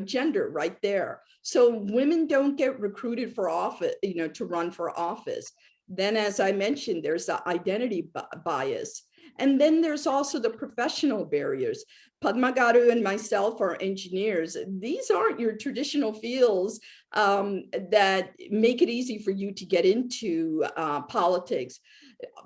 gender right there. So women don't get recruited for office, to run for office. Then, as I mentioned, there's the identity bias. And then there's also the professional barriers. Padma Guppa and myself are engineers. These aren't your traditional fields that make it easy for you to get into politics.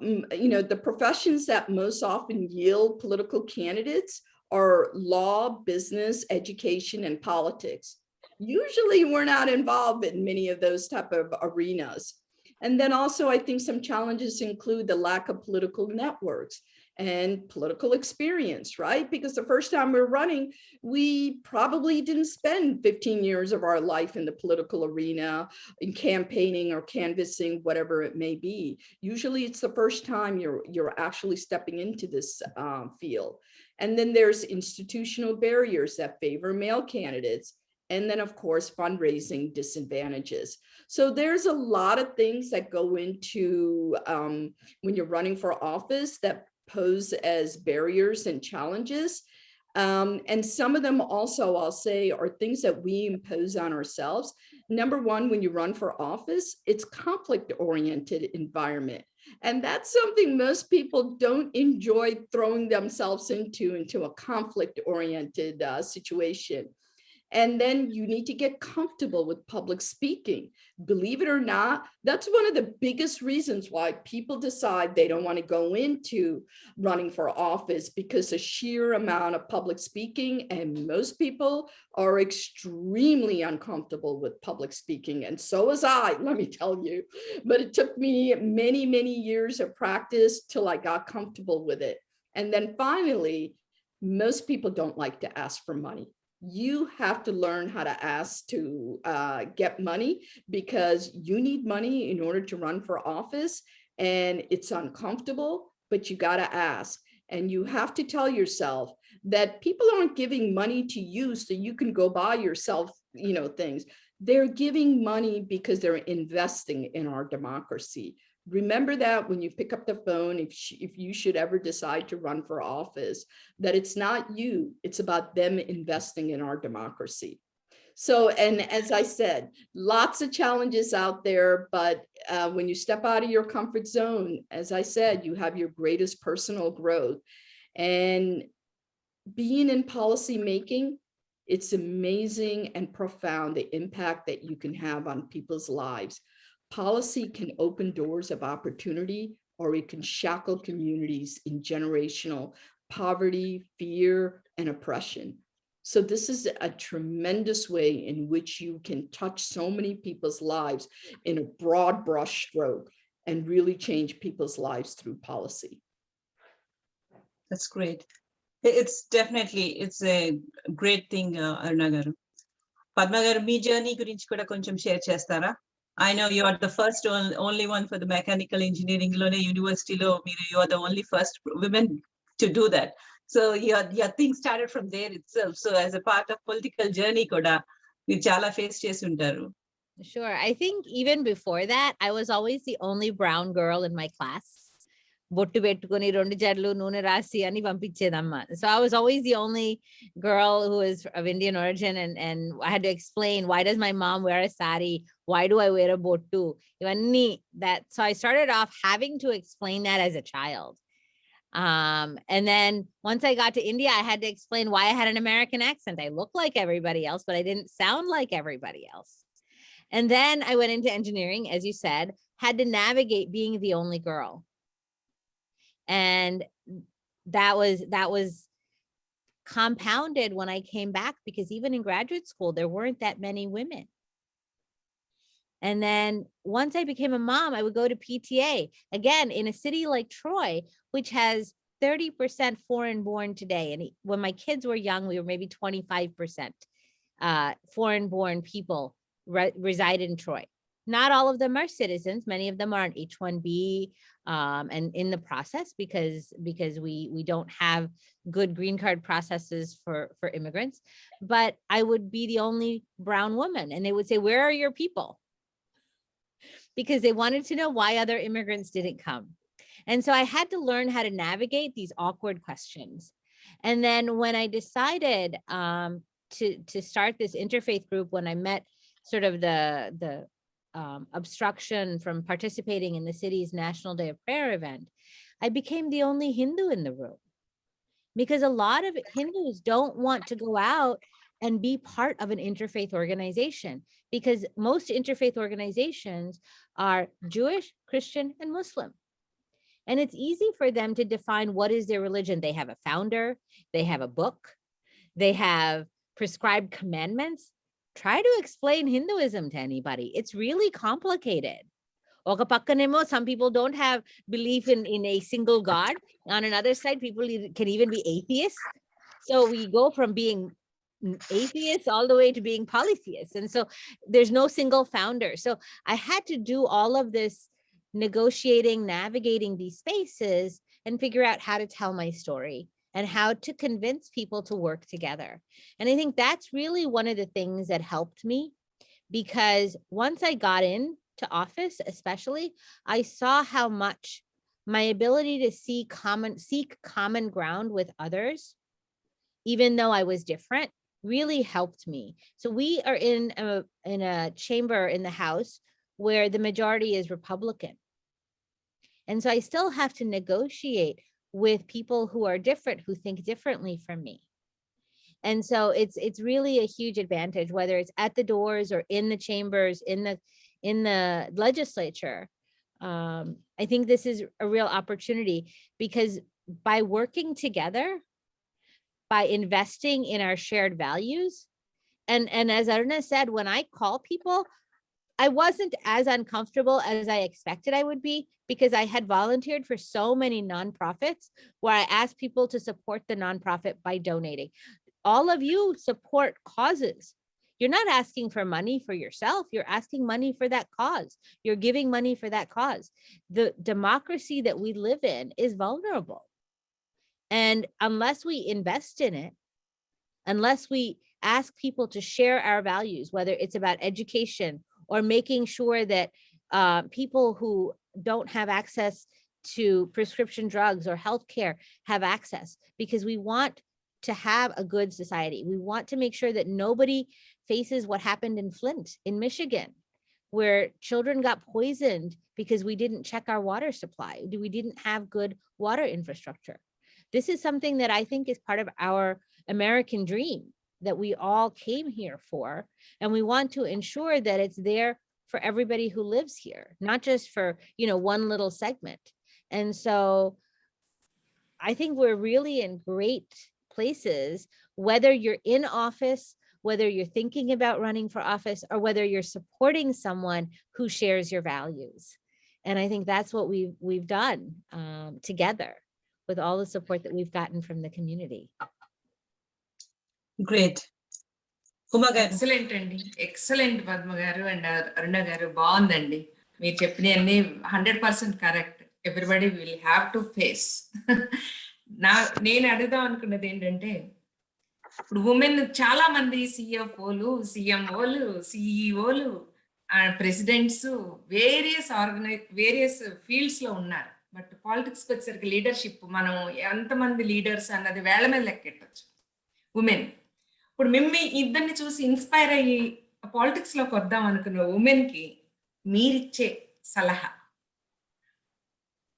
The professions that most often yield political candidates are law, business, education, and politics. Usually we're not involved in many of those type of arenas. And then also I think some challenges include the lack of political networks and political experience, right? Because the first time we're running, we probably didn't spend 15 years of our life in the political arena, in campaigning or canvassing, whatever it may be. Usually it's the first time you're actually stepping into this field. And then there's institutional barriers that favor male candidates. And then, of course, fundraising disadvantages. So there's a lot of things that go into when you're running for office that pose as barriers and challenges. And some of them also, I'll say, are things that we impose on ourselves. Number one, when you run for office, it's conflict-oriented environment. And that's something most people don't enjoy throwing themselves into a conflict-oriented situation. And then you need to get comfortable with public speaking. Believe it or not, that's one of the biggest reasons why people decide they don't want to go into running for office, because the sheer amount of public speaking, and most people are extremely uncomfortable with public speaking. And so was I, let me tell you. But it took me many, many years of practice till I got comfortable with it. And then finally, most people don't like to ask for money. You have to learn how to ask to get money, because you need money in order to run for office, and it's uncomfortable, but you got to ask. And you have to tell yourself that people aren't giving money to you so you can go buy yourself, things. They're giving money because they're investing in our democracy. Remember that when you pick up the phone, if you should ever decide to run for office, that it's not you, it's about them investing in our democracy. So, and as I said, lots of challenges out there, but when you step out of your comfort zone, as I said, you have your greatest personal growth. And being in policy making, it's amazing and profound the impact that you can have on people's lives. Policy can open doors of opportunity, or it can shackle communities in generational poverty, fear, and oppression. So this is a tremendous way in which you can touch so many people's lives in a broad brush stroke and really change people's lives through policy. That's great. It's a great thing, Aruna garu. Padma garu, me journey గురించి కూడా కొంచెం share చేస్తారా? I know you are the first only one for the mechanical engineering university lo. You are the only first women to do that. So your thing started from there itself. So as a part of political journey kuda meer chala face chesi untaru. Sure. I think even before that, I was always the only brown girl in my class. బొట్టు పెట్టుకొని 2 జడలు నూనె రాసి అని పంపించేదమ్మా. So I was always the only girl who is of Indian origin, and I had to explain, why does my mom wear a sari? Why do I wear a bottu? So I started off having to explain that as a child. And then once I got to India, I had to explain why I had an American accent. I look like everybody else, but I didn't sound like everybody else. And then I went into engineering, as you said, had to navigate being the only girl. And that was compounded when I came back, because even in graduate school, there weren't that many women. And then once I became a mom, I would go to PTA, again, in a city like Troy, which has 30% foreign born today. And when my kids were young, we were maybe 25% foreign born people reside in Troy. Not all of them are citizens. Many of them are on H-1B and in the process because we don't have good green card processes for immigrants. But I would be the only brown woman, and they would say, "Where are your people?" Because they wanted to know why other immigrants didn't come. And so I had to learn how to navigate these awkward questions. And then when I decided to start this interfaith group, when I met sort of the obstruction from participating in the city's National Day of Prayer event, I became the only Hindu in the room, because a lot of Hindus don't want to go out and be part of an interfaith organization, because most interfaith organizations are Jewish, Christian, and Muslim. And it's easy for them to define what is their religion. They have a founder, they have a book, they have prescribed commandments. Try to explain Hinduism to anybody. It's really complicated. Some people don't have belief in a single God. On another side, people can even be atheists. So we go from being atheists all the way to being polytheists. And so there's no single founder. So I had to do all of this negotiating, navigating these spaces, and figure out how to tell my story and how to convince people to work together. And I think that's really one of the things that helped me, because once I got into office, especially, I saw how much my ability to seek common ground with others, even though I was different, really helped me. So we are in a chamber in the House where the majority is Republican. And so I still have to negotiate with people who are different, who think differently from me. And so it's really a huge advantage, whether it's at the doors or in the chambers, in the legislature. I think this is a real opportunity, because by working together, by investing in our shared values, and as Aruna said, when I call people, I wasn't as uncomfortable as I expected I would be, because I had volunteered for so many nonprofits where I asked people to support the nonprofit by donating. All of you support causes. You're not asking for money for yourself. You're asking money for that cause. You're giving money for that cause. The democracy that we live in is vulnerable. And unless we invest in it, unless we ask people to share our values, whether it's about education or making sure that people who don't have access to prescription drugs or healthcare have access, because we want to have a good society. We want to make sure that nobody faces what happened in Flint, in Michigan, where children got poisoned because we didn't check our water supply. We didn't have good water infrastructure. This is something that I think is part of our American dream that we all came here for. And we want to ensure that it's there for everybody who lives here, not just for, one little segment. And so I think we're really in great places, whether you're in office, whether you're thinking about running for office, or whether you're supporting someone who shares your values. And I think that's what we've done together with all the support that we've gotten from the community. Great. Uma garu. Excellent అండి, excellent Padma గారు and అరుణ గారు, బాగుందండి. మీరు చెప్పినవన్నీ 100% correct. Everybody will have to face. నేను అడుగుదాం అనుకున్నది ఏంటంటే, ఇప్పుడు ఉమెన్ చాలా మంది సిఎఫ్ఓలు, సిఎంఓలు, సిఇఓలు, ప్రెసిడెంట్స్ వేరియస్ ఫీల్డ్స్ లో ఉన్నారు. బట్ పాలిటిక్స్కి వచ్చేసరికి లీడర్షిప్, మనం ఎంతమంది లీడర్స్ అన్నది వేళ్ల మీద లెక్కెట్టచ్చు ఉమెన్. ఇప్పుడు ఇద్దరిని చూసి ఇన్స్పైర్ అయ్యి పాలిటిక్స్ లోకి వద్దాం అనుకున్న ఉమెన్ కి మీరిచ్చే సలహా,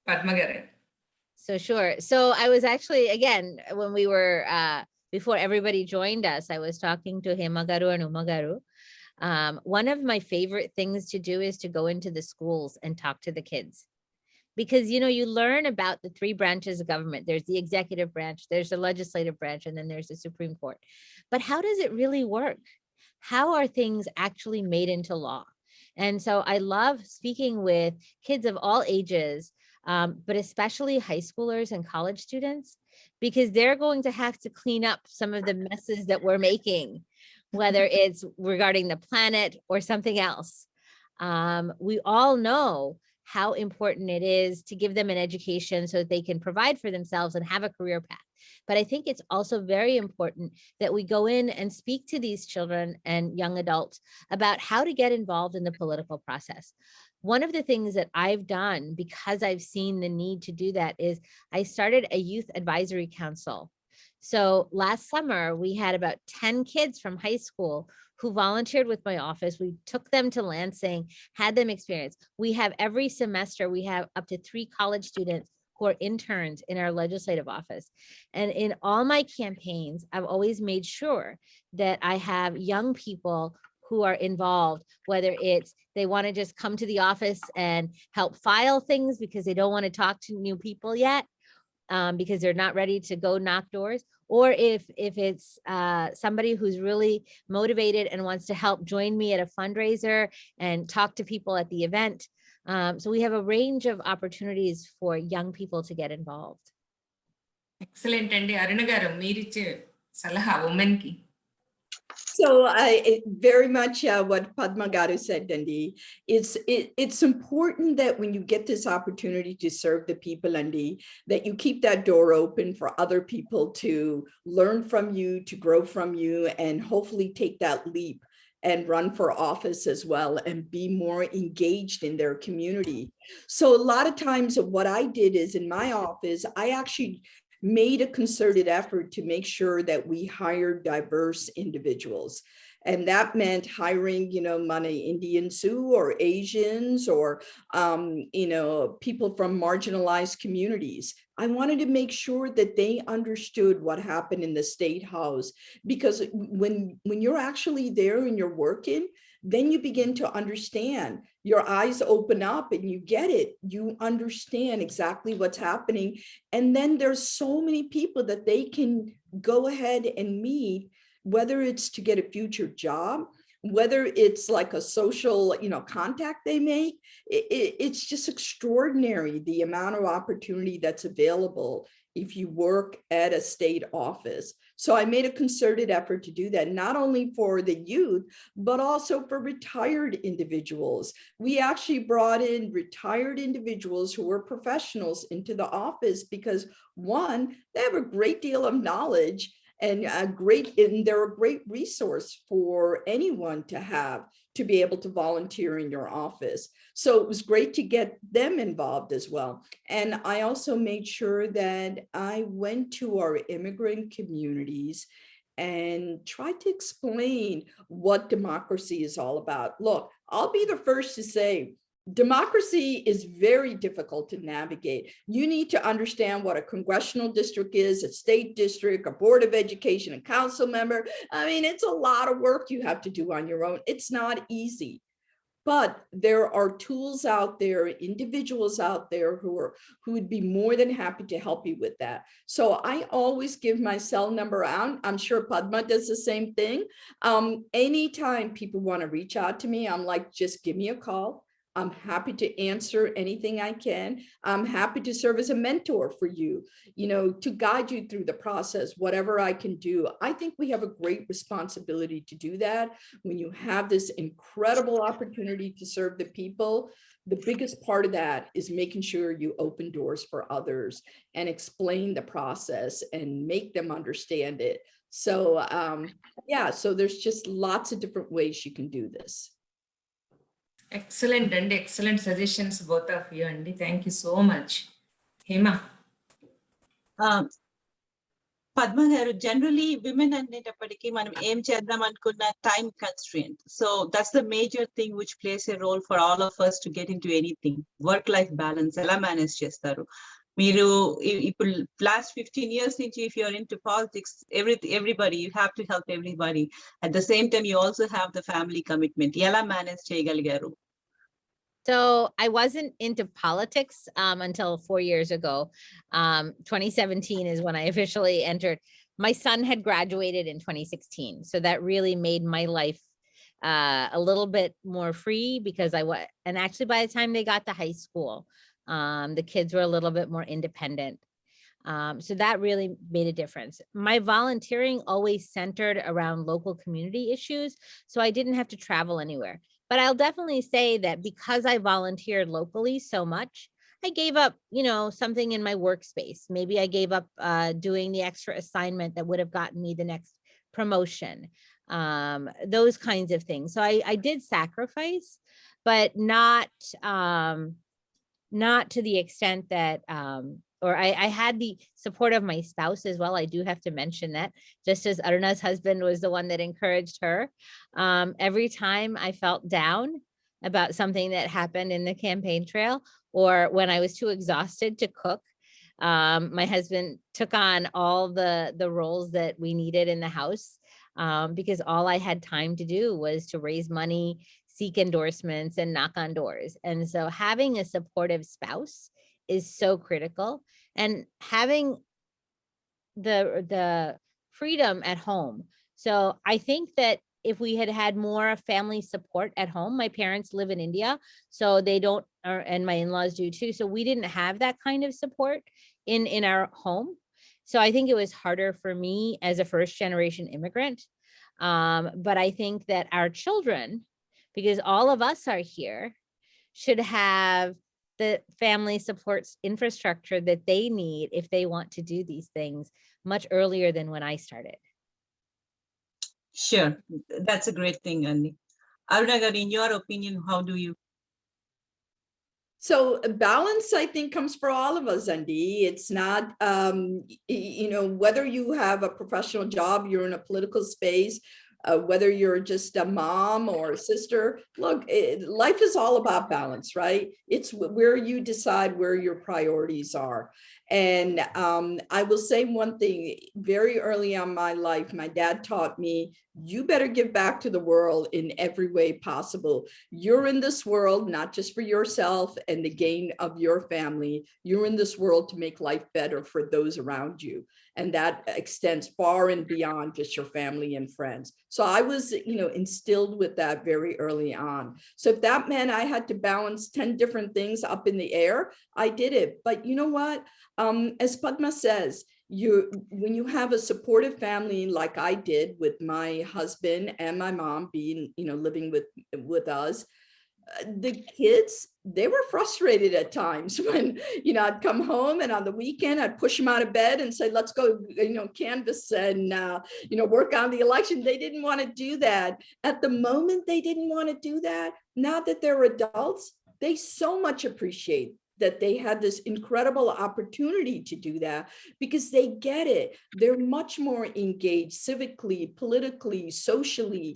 పద్మ గారు? So sure. So I was actually, again, when we were, before everybody joined us, I was talking to Hemagaru and Umagaru. One of my favorite things to do is to go into the schools and talk to the kids. Because, you know, you learn about the three branches of government. There's the executive branch, there's the legislative branch, and then there's the Supreme Court. But how does it really work? How are things actually made into law? And so I love speaking with kids of all ages, but especially high schoolers and college students, because they're going to have to clean up some of the messes that we're making, whether it's regarding the planet or something else. We all know how important it is to give them an education so that they can provide for themselves and have a career path. But I think it's also very important that we go in and speak to these children and young adults about how to get involved in the political process. One of the things that I've done, because I've seen the need to do that, is I started a youth advisory council. So last summer, we had about 10 kids from high school who volunteered with my office. We took them to Lansing, had them experience. We have every semester, we have up to 3 college students who are interns in our legislative office. And in all my campaigns, I've always made sure that I have young people who are involved, whether it's they want to just come to the office and help file things because they don't want to talk to new people yet, because they're not ready to go knock doors, or if it's somebody who's really motivated and wants to help join me at a fundraiser and talk to people at the event. So we have a range of opportunities for young people to get involved. Excellent. And Aruna garu, meeriche salaha women ki. So very much what Padma Guppa said, Dandi. It's important that when you get this opportunity to serve the people, Dandi, that you keep that door open for other people to learn from you, to grow from you, and hopefully take that leap and run for office as well and be more engaged in their community. So a lot of times what I did is in my office, I actually made a concerted effort to make sure that we hired diverse individuals. And that meant hiring, Indian Sioux or Asians or, people from marginalized communities. I wanted to make sure that they understood what happened in the State House, because when you're actually there and you're working, then you begin to understand. Your eyes open up and you get it. You understand exactly what's happening. And then there's so many people that they can go ahead and meet, whether it's to get a future job, whether it's like a social, contact they make. It's just extraordinary the amount of opportunity that's available if you work at a state office. So I made a concerted effort to do that, not only for the youth, but also for retired individuals. We actually brought in retired individuals who were professionals into the office because, one, they have a great deal of knowledge and they're a great resource for anyone to have to be able to volunteer in your office. So it was great to get them involved as well. And I also made sure that I went to our immigrant communities and tried to explain what democracy is all about. Look, I'll be the first to say, democracy is very difficult to navigate. You need to understand what a congressional district is, a state district, a board of education, a council member. I mean, it's a lot of work you have to do on your own. It's not easy. But there are tools out there, individuals out there who would be more than happy to help you with that. So I always give my cell number out. I'm sure Padma does the same thing. Anytime people want to reach out to me, I'm like, just give me a call. I'm happy to answer anything I can. I'm happy to serve as a mentor for you, to guide you through the process, whatever I can do. I think we have a great responsibility to do that. When you have this incredible opportunity to serve the people, the biggest part of that is making sure you open doors for others and explain the process and make them understand it. So, so there's just lots of different ways you can do this. Excellent and excellent suggestions, both of you, Andy. Thank you so much. Hema. Padma garu, generally women annetappatiki manam em cheddam anukunna time constraint. So that's the major thing which plays a role for all of us to get into anything. Work-life balance ela manage chestaru. మీరు ఇప్పుడు last 15 years నుంచి if you are into politics, everybody, you have to help everybody. At the same time, you also have the family commitment. ఎలా manage చేయగలిగారు? So I wasn't into politics until 4 years ago. 2017 is when I officially entered. My son had graduated in 2016. So that really made my life a little bit more free because and actually by the time they got to high school, the kids were a little bit more independent. So that really made a difference. My volunteering always centered around local community issues, so I didn't have to travel anywhere. But I'll definitely say that because I volunteered locally so much, I gave up, something in my workspace. Maybe I gave up doing the extra assignment that would have gotten me the next promotion, those kinds of things. So I did sacrifice, but not to the extent that, or I had the support of my spouse as well. I do have to mention that, just as Aruna's husband was the one that encouraged her. Every time I felt down about something that happened in the campaign trail, or when I was too exhausted to cook, my husband took on all the roles that we needed in the house, because all I had time to do was to raise money, seek endorsements, and knock on doors. And so having a supportive spouse is so critical, and having the freedom at home. So I think that if we had had more family support at home, my parents live in India, so they don't, and my in-laws do too. So we didn't have that kind of support in our home. So I think it was harder for me as a first generation immigrant. But I think that our children, because all of us are here, should have the family supports infrastructure that they need if they want to do these things much earlier than when I started. Sure, that's a great thing, Andy. Aruna garu, in your opinion, how do you? So balance, I think, comes for all of us, Andy. It's not, whether you have a professional job, you're in a political space, whether you're just a mom or a sister. Look, life is all about balance, right? It's where you decide where your priorities are. And I will say one thing, very early on in my life, my dad taught me, you better give back to the world in every way possible. You're in this world, not just for yourself and the gain of your family. You're in this world to make life better for those around you. And that extends far and beyond just your family and friends. So I was, instilled with that very early on. So if that meant I had to balance 10 different things up in the air, I did it. But you know what? As Padma says, when you have a supportive family like I did with my husband and my mom being, living with us, the kids, they were frustrated at times when, I'd come home and on the weekend, I'd push them out of bed and say, let's go, canvass and, work on the election. They didn't want to do that. At the moment, they didn't want to do that. Now that they're adults, they so much appreciate that they had this incredible opportunity to do that because they get it. They're much more engaged civically, politically, socially.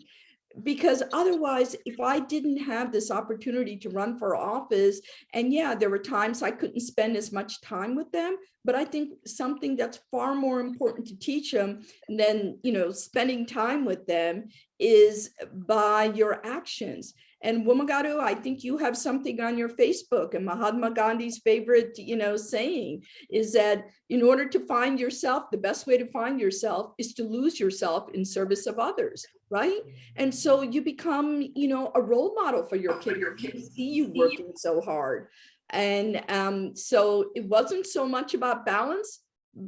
Because otherwise, if I didn't have this opportunity to run for office, and yeah, there were times I couldn't spend as much time with them, but I think something that's far more important to teach them than, spending time with them is by your actions. And Womagaru, I think you have something on your Facebook, and Mahatma Gandhi's favorite, saying is that in order to find yourself, the best way to find yourself is to lose yourself in service of others, right? And so you become, a role model for your kids. Your kids see you working so hard. And so it wasn't so much about balance,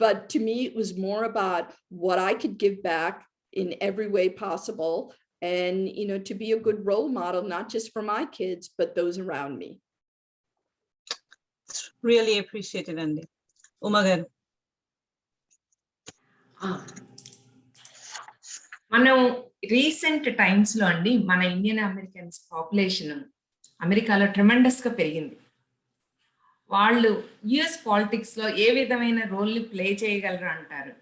but to me, it was more about what I could give back in every way possible. And, to be a good role model, not just for my kids, but those around me. Really appreciate it, Andy. Uma garu. మనం recent times లో అండి మన Indian Americans population అమెరికాలో tremendous గా పెరిగింది. వాళ్ళు US politics లో ఏ విధమైన రోల్ ని ప్లే చేయగలరు అంటారు?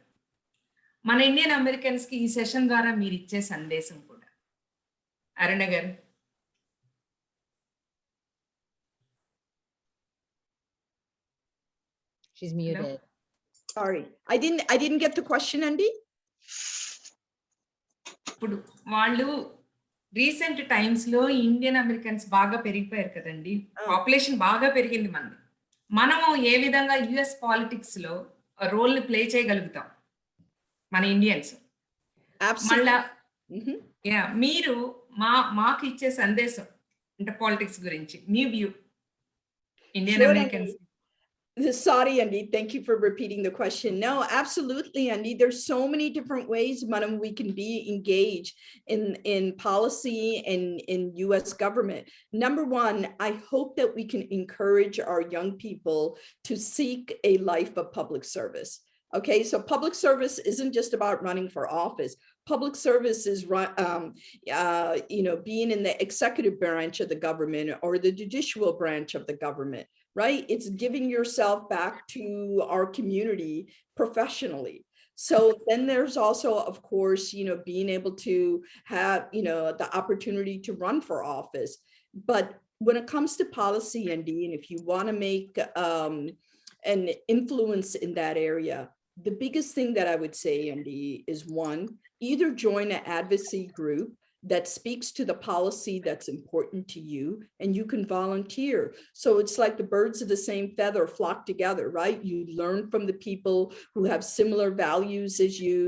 మన ఇండియన్ అమెరికన్స్ కి ఈ సెషన్ ద్వారా మీరు ఇచ్చే సందేశం కూడా. అరుణ గారు. She's muted. Sorry, I didn't get the question, Andy. ఇప్పుడు వాళ్ళు రీసెంట్ టైమ్స్ లో ఇండియన్ అమెరికన్స్ బాగా పెరిగిపోయారు కదండి, పాపులేషన్ బాగా పెరిగింది మనది. మనము ఏ విధంగా యుఎస్ పాలిటిక్స్ లో రోల్ ని ప్లే చేయగలుగుతాం మన ఇండియన్స్? మళ్ళా మీరు మాకు ఇచ్చే సందేశం అంటే పాలిటిక్స్ గురించి మీ view Indian Americans. Sorry, Andy, thank you for repeating the question. No, absolutely, Andy. There's so many different ways, madam, we can be engaged in policy and in US government. Number one, I hope that we can encourage our young people to seek a life of public service. Okay, so public service isn't just about running for office. Public service is being in the executive branch of the government or the judicial branch of the government. Right? It's giving yourself back to our community professionally. So then there's also, of course, being able to have, the opportunity to run for office. But when it comes to policy, Andy, and if you want to make an influence in that area, the biggest thing that I would say, Andy, is one, either join an advocacy group that speaks to the policy that's important to you, and you can volunteer. So it's like the birds of the same feather flock together, right? You learn from the people who have similar values as you,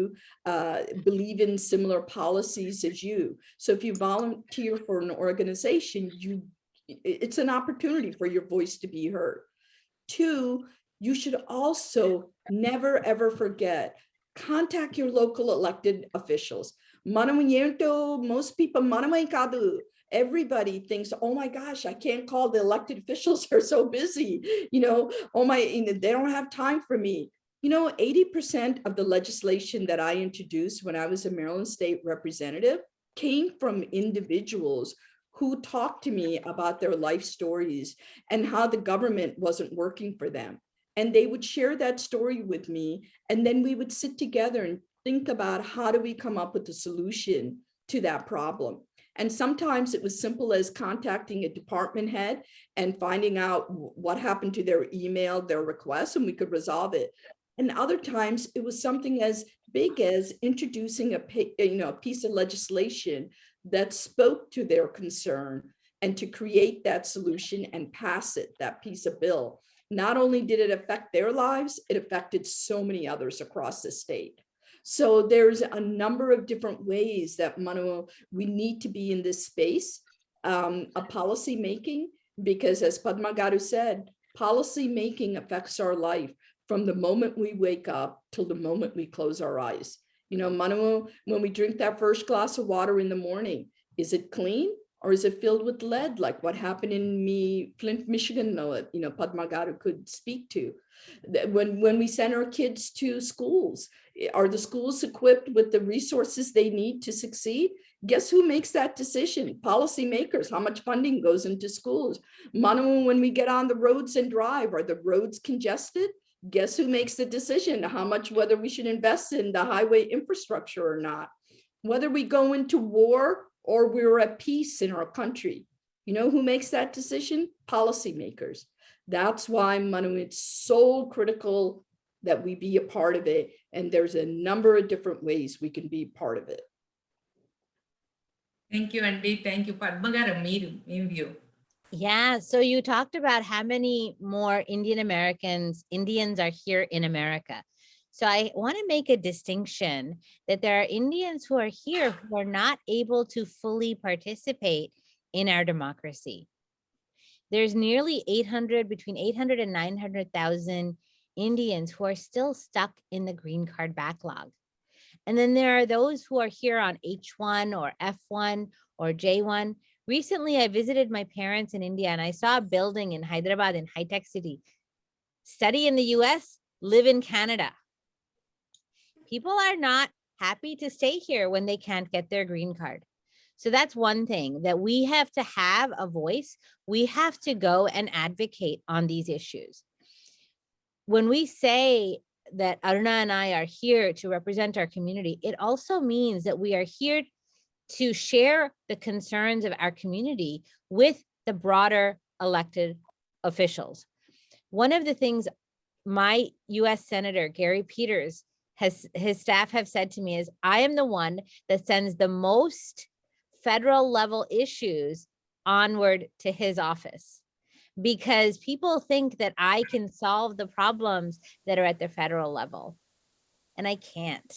believe in similar policies as you. So if you volunteer for an organization, it's an opportunity for your voice to be heard. Two, you should also never, ever forget, contact your local elected officials. Most people, everybody thinks, oh my gosh, I can't call, the elected officials are so busy, they don't have time for me. 80% of the legislation that I introduced when I was a Maryland State representative came from individuals who talked to me about their life stories and how the government wasn't working for them. And they would share that story with me, and then we would sit together and think about how do we come up with a solution to that problem. And sometimes it was simple as contacting a department head and finding out what happened to their email, their request, and we could resolve it. And other times it was something as big as introducing a piece of legislation that spoke to their concern, and to create that solution and pass it, that piece of bill. Not only did it affect their lives, it affected so many others across the state. So there's a number of different ways that we need to be in this space of policy making, because as Padma Guppa said, policy making affects our life from the moment we wake up till the moment we close our eyes. When we drink that first glass of water in the morning, is it clean? Or is it filled with lead, like what happened in Flint, Michigan, Padma Guppa could speak to? When we send our kids to schools, are the schools equipped with the resources they need to succeed? Guess who makes that decision? Policymakers. How much funding goes into schools? When we get on the roads and drive, are the roads congested? Guess who makes the decision how much, whether we should invest in the highway infrastructure or not? Whether we go into war or we're at peace in our country. Who makes that decision? Policymakers. That's why, Manu, it's so critical that we be a part of it. And there's a number of different ways we can be part of it. Thank you, Andy. Thank you, Padma Guppa. Me view. Yeah, so you talked about how many more Indians are here in America. So I want to make a distinction that there are Indians who are here who are not able to fully participate in our democracy. There's nearly between 800 and 900,000 Indians who are still stuck in the green card backlog. And then there are those who are here on H1 or F1 or J1. Recently, I visited my parents in India, and I saw a building in Hyderabad in high-tech city. Study in the US, live in Canada. People are not happy to stay here when they can't get their green card. So that's one thing, that we have to have a voice. We have to go and advocate on these issues. When we say that Aruna and I are here to represent our community, it also means that we are here to share the concerns of our community with the broader elected officials. One of the things my US Senator, Gary Peters, his staff have said to me is, I am the one that sends the most federal level issues onward to his office, because people think that I can solve the problems that are at the federal level, and I can't.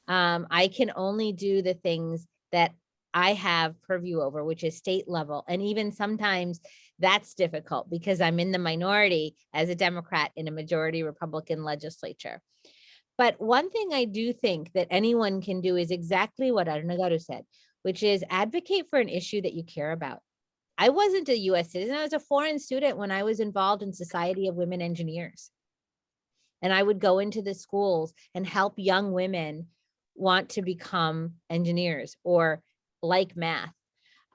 I can only do the things that I have purview over, which is state level. And even sometimes that's difficult because I'm in the minority as a Democrat in a majority Republican legislature. But one thing I do think that anyone can do is exactly what Arunagaru said, which is advocate for an issue that you care about. I wasn't a US citizen. I was a foreign student when I was involved in Society of Women Engineers. And I would go into the schools and help young women want to become engineers or like math.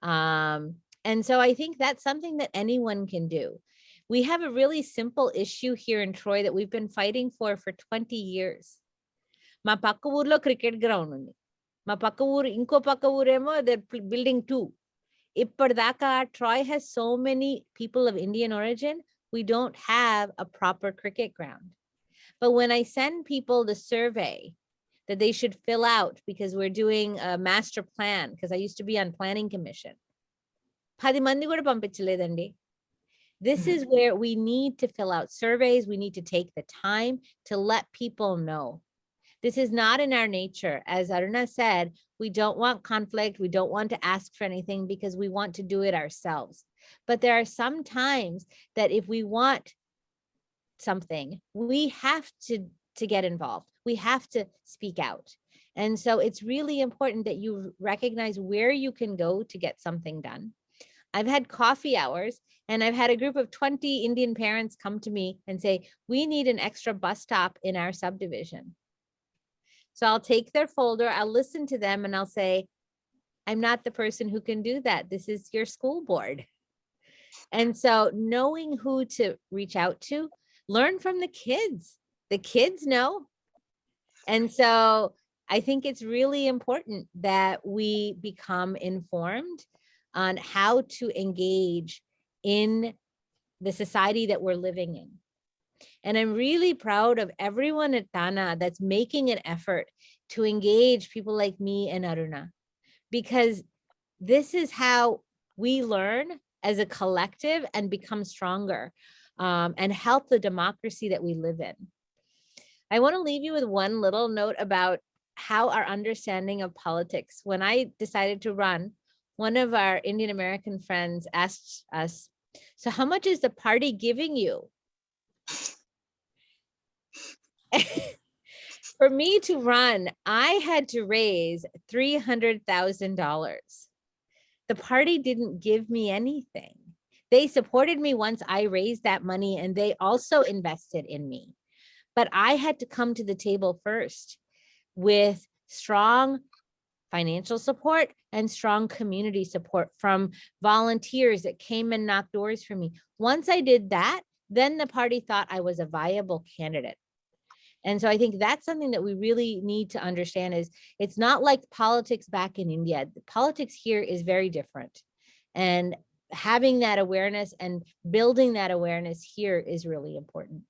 And so I think that's something that anyone can do. We have a really simple issue here in Troy that we've been fighting for 20 years. Ma pakka ఊర్లో cricket ground ఉంది. Ma pakka ఊరు ఇంకో పక్క ఊరేమో they're building 2. ఇప్పటిదాకా Troy has so many people of Indian origin, we don't have a proper cricket ground. But when I send people the survey that they should fill out because we're doing a master plan, because I used to be on planning commission, 10 మంది కూడా పంపించలేదండి. This is where we need to fill out surveys. We need to take the time to let people know. This is not in our nature. As Aruna said, we don't want conflict. We don't want to ask for anything because we want to do it ourselves. But there are some times that if we want something, we have to get involved. We have to speak out. And so it's really important that you recognize where you can go to get something done. I've had coffee hours and I've had a group of 20 Indian parents come to me and say, we need an extra bus stop in our subdivision. So I'll take their folder, I'll listen to them and I'll say, I'm not the person who can do that. This is your school board. And so knowing who to reach out to, learn from the kids. The kids know. And so I think it's really important that we become informed on how to engage in the society that we're living in. And I'm really proud of everyone at TANA that's making an effort to engage people like me and Aruna, because this is how we learn as a collective and become stronger and help the democracy that we live in. I want to leave you with one little note about how our understanding of politics. When I decided to run, one of our Indian American friends asked us, so how much is the party giving you? For me to run, I had to raise $300,000. The party didn't give me anything. They supported me once I raised that money and they also invested in me. But I had to come to the table first with strong financial support and strong community support from volunteers that came and knocked doors for me. Once I did that, then the party thought I was a viable candidate. And so I think that's something that we really need to understand is it's not like politics back in India. The politics here is very different. And having that awareness and building that awareness here is really important.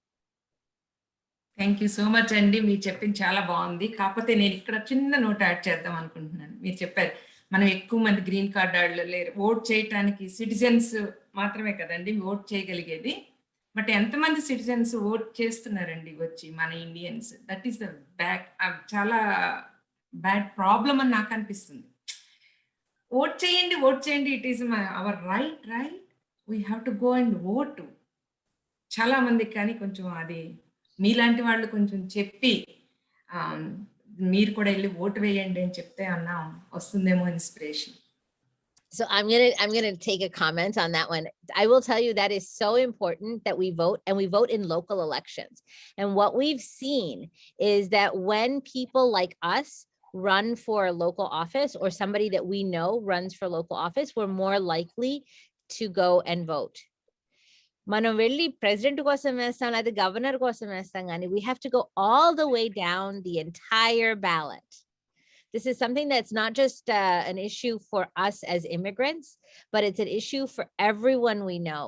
Thank you so much అండి. మీరు చెప్పింది చాలా బాగుంది. కాకపోతే నేను ఇక్కడ చిన్న note add చేద్దాం అనుకుంటున్నాను. మీరు చెప్పారు మనం ఎక్కువ మంది గ్రీన్ కార్డ్ వాళ్ళు లేరు, ఓట్ చేయటానికి సిటిజన్స్ మాత్రమే కదండి ఓట్ చేయగలిగేది. బట్ ఎంతమంది సిటిజన్స్ ఓట్ చేస్తున్నారండి వచ్చి మన ఇండియన్స్? దట్ ఈస్ ద చాలా బ్యాడ్ ప్రాబ్లం అని నాకు అనిపిస్తుంది. ఓట్ చేయండి, it is our right. We have to go and vote. చాలా మందికి కానీ కొంచెం అది మీలాంటి వాళ్ళు కొంచెం చెప్పి మీరు కూడా వెళ్ళి ఓటు వేయండి అని చెప్తే అన్నా వస్తుందేమో inspiration. So I'm gonna take a comment on that one. I will tell you that is so important that we vote, and we vote in local elections. And what we've seen is that when people like us run for a local office, or somebody that we know runs for local office, we're more likely to go and vote. మనం వెళ్ళి president కోసం వేస్తాం లేదా governor కోసం వేస్తాం కానీ we have to go all the way down the entire ballot. This is something that's not just an issue for us as immigrants, but it's an issue for everyone we know.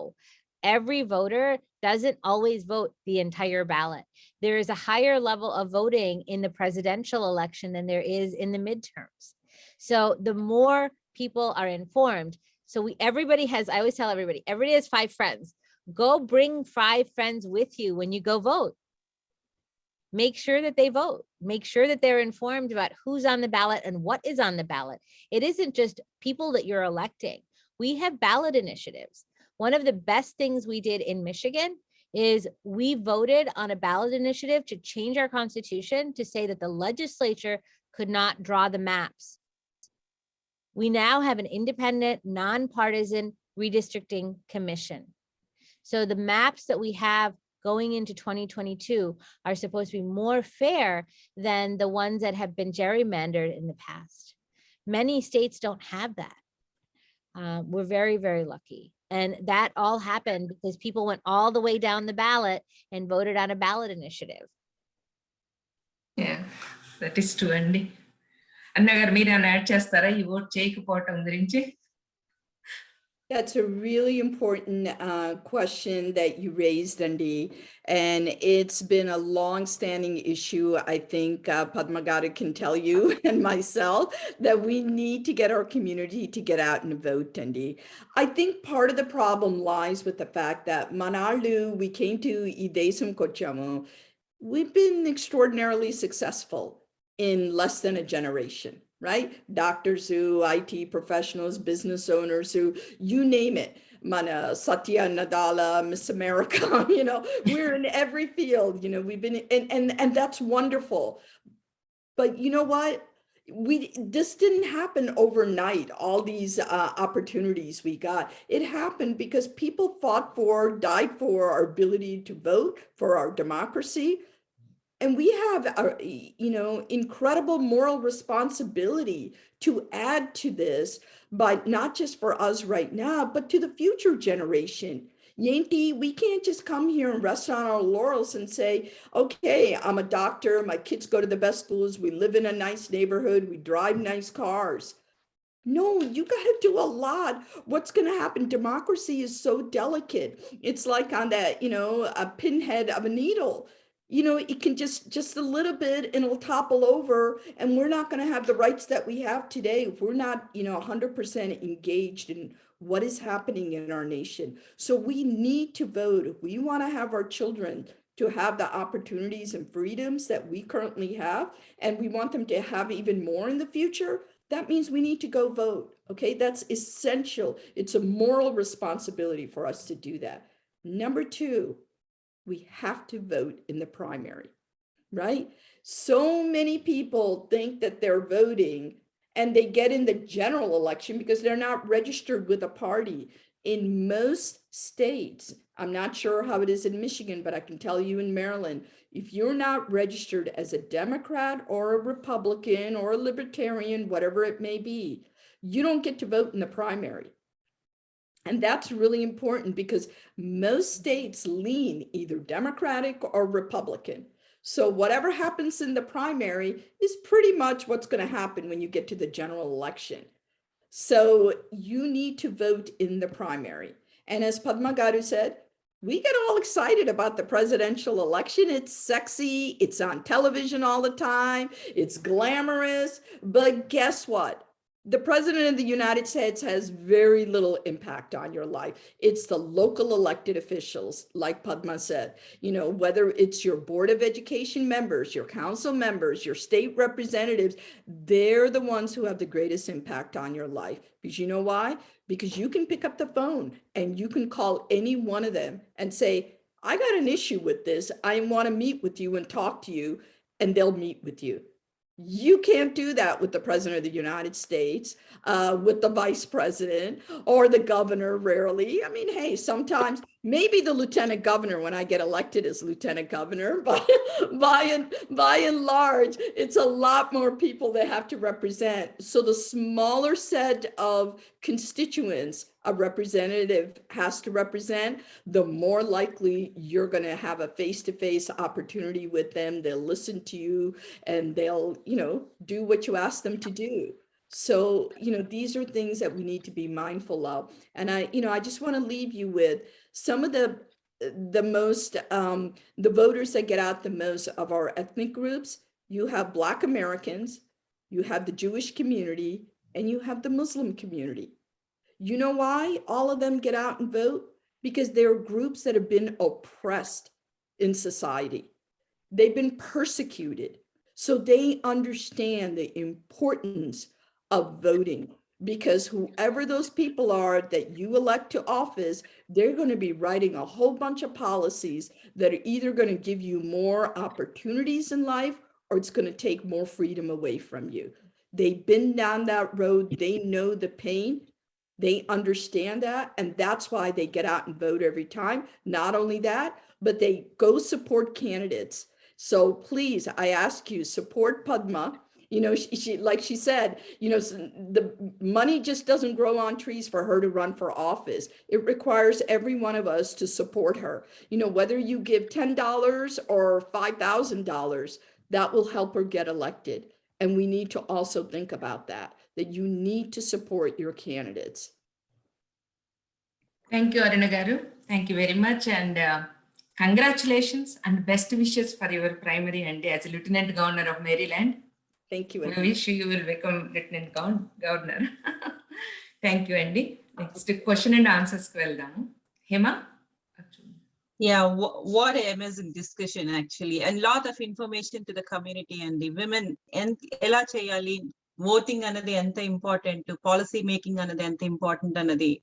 every voter doesn't always vote the entire ballot. There is a higher level of voting in the presidential election than there is in the midterms. So the more people are informed, everybody has, I always tell everybody has 5 friends. Go bring 5 friends with you when you go vote. Make sure that they vote. Make sure that they're informed about who's on the ballot and what is on the ballot. It isn't just people that you're electing. We have ballot initiatives. One of the best things we did in Michigan is we voted on a ballot initiative to change our constitution to say that the legislature could not draw the maps. We now have an independent, nonpartisan redistricting commission. So the maps that we have going into 2022 are supposed to be more fair than the ones that have been gerrymandered in the past. Many states don't have that. We're very, very lucky. And that all happened because people went all the way down the ballot and voted on a ballot initiative. Yeah, that is true, Andy. అన్నగారు మీరు ఏమైనా add చేస్తారా ఈ vote చేయకపోవటం గురించి? That's a really important question that you raised, Andy, and it's been a long-standing issue. I think Padma Guppa can tell you and myself that we need to get our community to get out and vote, Andy. I think part of the problem lies with the fact that Manalu, we came to Idesum Kochamu, we've been extraordinarily successful in less than a generation. Right? Doctors who, IT professionals, business owners who, you name it. Mana, Satya Nadala, Miss America, we're in every field, we've been, and that's wonderful. But you know what? This didn't happen overnight, all these opportunities we got. It happened because people fought for, died for our ability to vote, for our democracy. And we have, incredible moral responsibility to add to this, but not just for us right now, but to the future generation. Yanti, we can't just come here and rest on our laurels and say, okay, I'm a doctor, my kids go to the best schools, we live in a nice neighborhood, we drive nice cars. No, you got to do a lot. What's going to happen? Democracy is so delicate. It's like on that, a pinhead of a needle. It can just a little bit and it'll topple over, and we're not going to have the rights that we have today if we're not, 100% engaged in what is happening in our nation. So we need to vote. If we want to have our children to have the opportunities and freedoms that we currently have, and we want them to have even more in the future, that means we need to go vote. Okay, that's essential. It's a moral responsibility for us to do that. Number 2, we have to vote in the primary, right? So many people think that they're voting and they get in the general election because they're not registered with a party. In most states, I'm not sure how it is in Michigan, but I can tell you in Maryland, if you're not registered as a Democrat or a Republican or a Libertarian, whatever it may be, you don't get to vote in the primary. And that's really important because most states lean either Democratic or Republican. So whatever happens in the primary is pretty much what's going to happen when you get to the general election. So you need to vote in the primary. And as Padma Guppa said, we get all excited about the presidential election. It's sexy. It's on television all the time. It's glamorous. But guess what? The president of the United States has very little impact on your life. It's the local elected officials, like Padma said, whether it's your Board of Education members, your council members, your state representatives, they're the ones who have the greatest impact on your life. Because you know why? Because you can pick up the phone and you can call any one of them and say, I got an issue with this. I want to meet with you and talk to you, and they'll meet with you. You can't do that with the president of the United States, with the vice president or the governor, rarely. I mean, hey, sometimes maybe the lieutenant governor when I get elected as lieutenant governor, but by and large, it's a lot more people they have to represent. So the smaller set of constituents a representative has to represent, the more likely you're going to have a face-to-face opportunity with them. They'll listen to you and they'll, do what you ask them to do. So, these are things that we need to be mindful of. And I just want to leave you with some of the most, the voters that get out the most of our ethnic groups. You have Black Americans, you have the Jewish community, and you have the Muslim community. You know why all of them get out and vote? Because they're groups that have been oppressed in society. They've been persecuted. So they understand the importance of voting, because whoever those people are that you elect to office, they're going to be writing a whole bunch of policies that are either going to give you more opportunities in life, or it's going to take more freedom away from you. They've been down that road. They know the pain. They understand that. And that's why they get out and vote every time. Not only that, but they go support candidates. So please, I ask you, support Padma. She like she said, the money just doesn't grow on trees for her to run for office. It requires every one of us to support her. Whether you give $10 or $5,000, that will help her get elected. And we need to also think about that you need to support your candidates. Thank you, Aruna Garu. Thank you very much. And congratulations and best wishes for your primary and as Lieutenant Governor of Maryland. Thank you. We wish you will become Lieutenant Governor. Thank you, Andy. Next question and answers ku veldamu. Hema? Yeah, what an amazing discussion actually, and lot of information to the community and the women. And ela cheyali voting anadi enta important, to policy making anadi enta important anadi.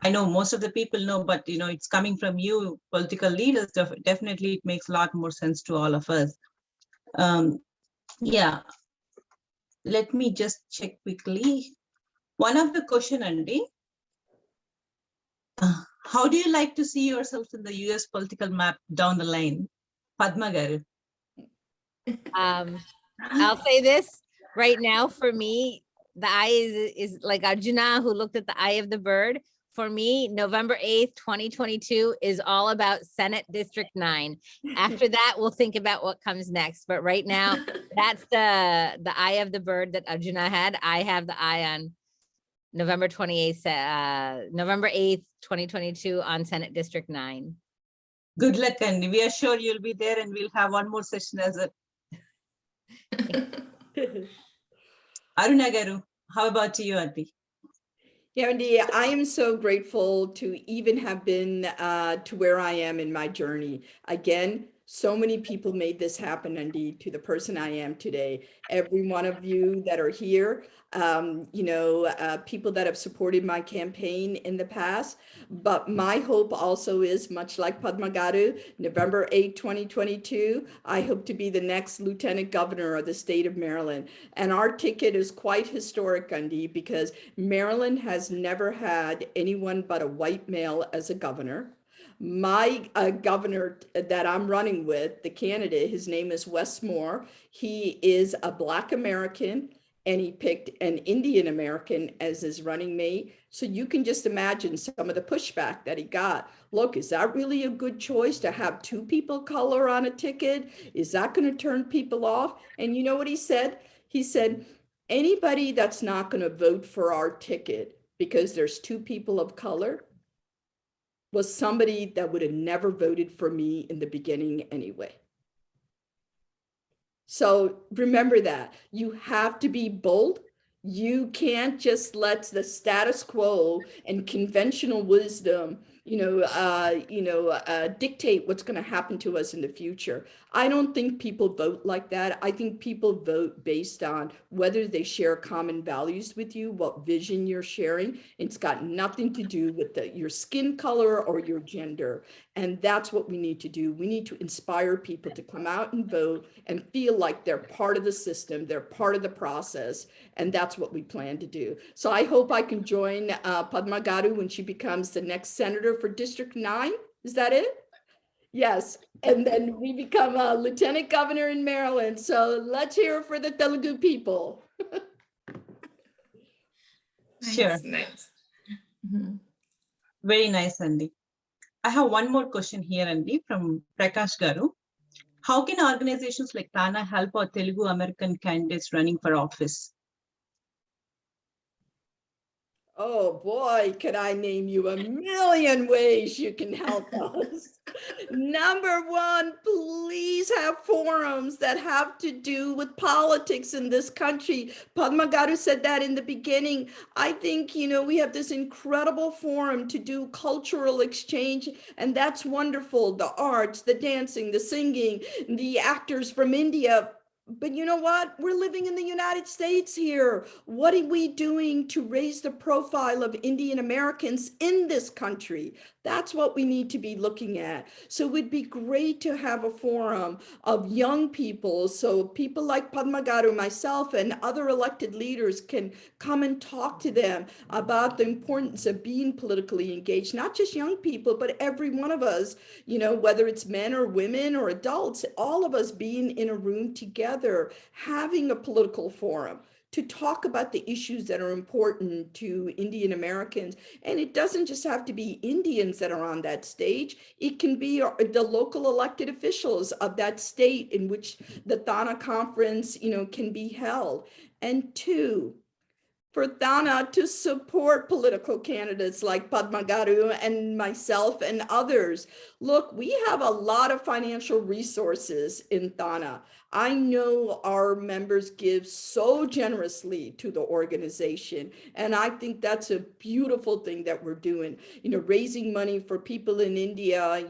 I know most of the people know, but it's coming from you, political leaders. Definitely, it makes a lot more sense to all of us. Yeah, let me just check quickly. One of the question, Andy, how do you like to see yourself in the US political map down the line? Padma Garu. I'll say this right now, for me, the eye is like Arjuna, who looked at the eye of the bird. For me, November 8th, 2022 is all about Senate District 9. After that, we'll think about what comes next. But right now, that's the eye of the bird that Arjuna had. I have the eye on November 28th, November 8th, 2022 on Senate District 9. Good luck, and we are sure you'll be there, and we'll have one more session as a Aruna Garu. How about you, Auntie? Yeah, Andy, I am so grateful to even have been to where I am in my journey. Again, so many people made this happen, Andy, to the person I am today. Every one of you that are here, people that have supported my campaign in the past. But my hope also is, much like Padma Garu, November 8, 2022, I hope to be the next Lieutenant Governor of the state of Maryland. And our ticket is quite historic, Andy, because Maryland has never had anyone but a white male as a governor. My governor that I'm running with, the candidate, his name is Wes Moore. He is a Black American, and he picked an Indian American as his running mate. So you can just imagine some of the pushback that he got. Look, is that really a good choice to have two people of color on a ticket? Is that going to turn people off? And you know what he said? He said, anybody that's not going to vote for our ticket because there's two people of color was somebody that would have never voted for me in the beginning anyway. So remember that. You have to be bold. You can't just let the status quo and conventional wisdom, dictate what's going to happen to us in the future. I don't think people vote like that. I think people vote based on whether they share common values with you, what vision you're sharing. It's got nothing to do with your skin color or your gender. And that's what we need to do. We need to inspire people to come out and vote and feel like they're part of the system, they're part of the process. And that's what we plan to do. So I hope I can join Padma Garu when she becomes the next senator for District 9. Is that it? Yes. And then we become a lieutenant governor in Maryland. So let's hear for the Telugu people. Sure. Nice. Very nice, Andy. I have one more question here, Andy, from Prakash Garu. How can organizations like TANA help our Telugu American candidates running for office? Oh boy, could I name you a million ways you can help us. Number one, please have forums that have to do with politics in this country. Padma Guppa said that in the beginning. I think, we have this incredible forum to do cultural exchange, and that's wonderful. The arts, the dancing, the singing, the actors from India. But you know what? We're living in the United States here. What are we doing to raise the profile of Indian Americans in this country? That's what we need to be looking at. So it would be great to have a forum of young people. So people like Padma Guppa, myself, and other elected leaders can come and talk to them about the importance of being politically engaged, not just young people, but every one of us, whether it's men or women or adults, all of us being in a room together, having a political forum to talk about the issues that are important to Indian Americans. And it doesn't just have to be Indians that are on that stage. It can be the local elected officials of that state in which the TANA conference, can be held. And two, for TANA to support political candidates like Padma Guppa and myself and others. Look, we have a lot of financial resources in TANA. I know our members give so generously to the organization, and I think that's a beautiful thing that we're doing, raising money for people in India,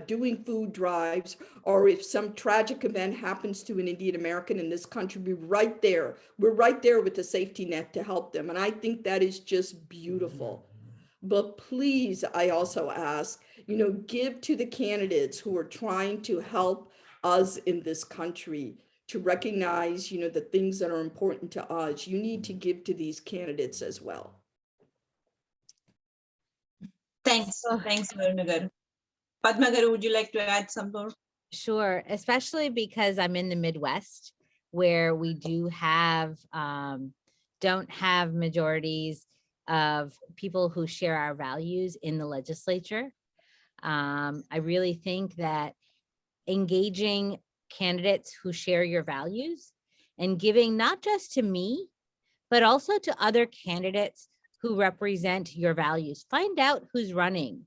doing food drives, or if some tragic event happens to an Indian American in this country, we're right there with the safety net to help them. And I think that is just beautiful. But please, I also ask, give to the candidates who are trying to help us in this country to recognize, the things that are important to us. You need to give to these candidates as well. Thanks, Varuna Garu. Padma Garu, would you like to add some more? Sure, especially because I'm in the Midwest, where we don't have majorities of people who share our values in the legislature. I really think that engaging candidates who share your values and giving not just to me, but also to other candidates who represent your values. Find out who's running.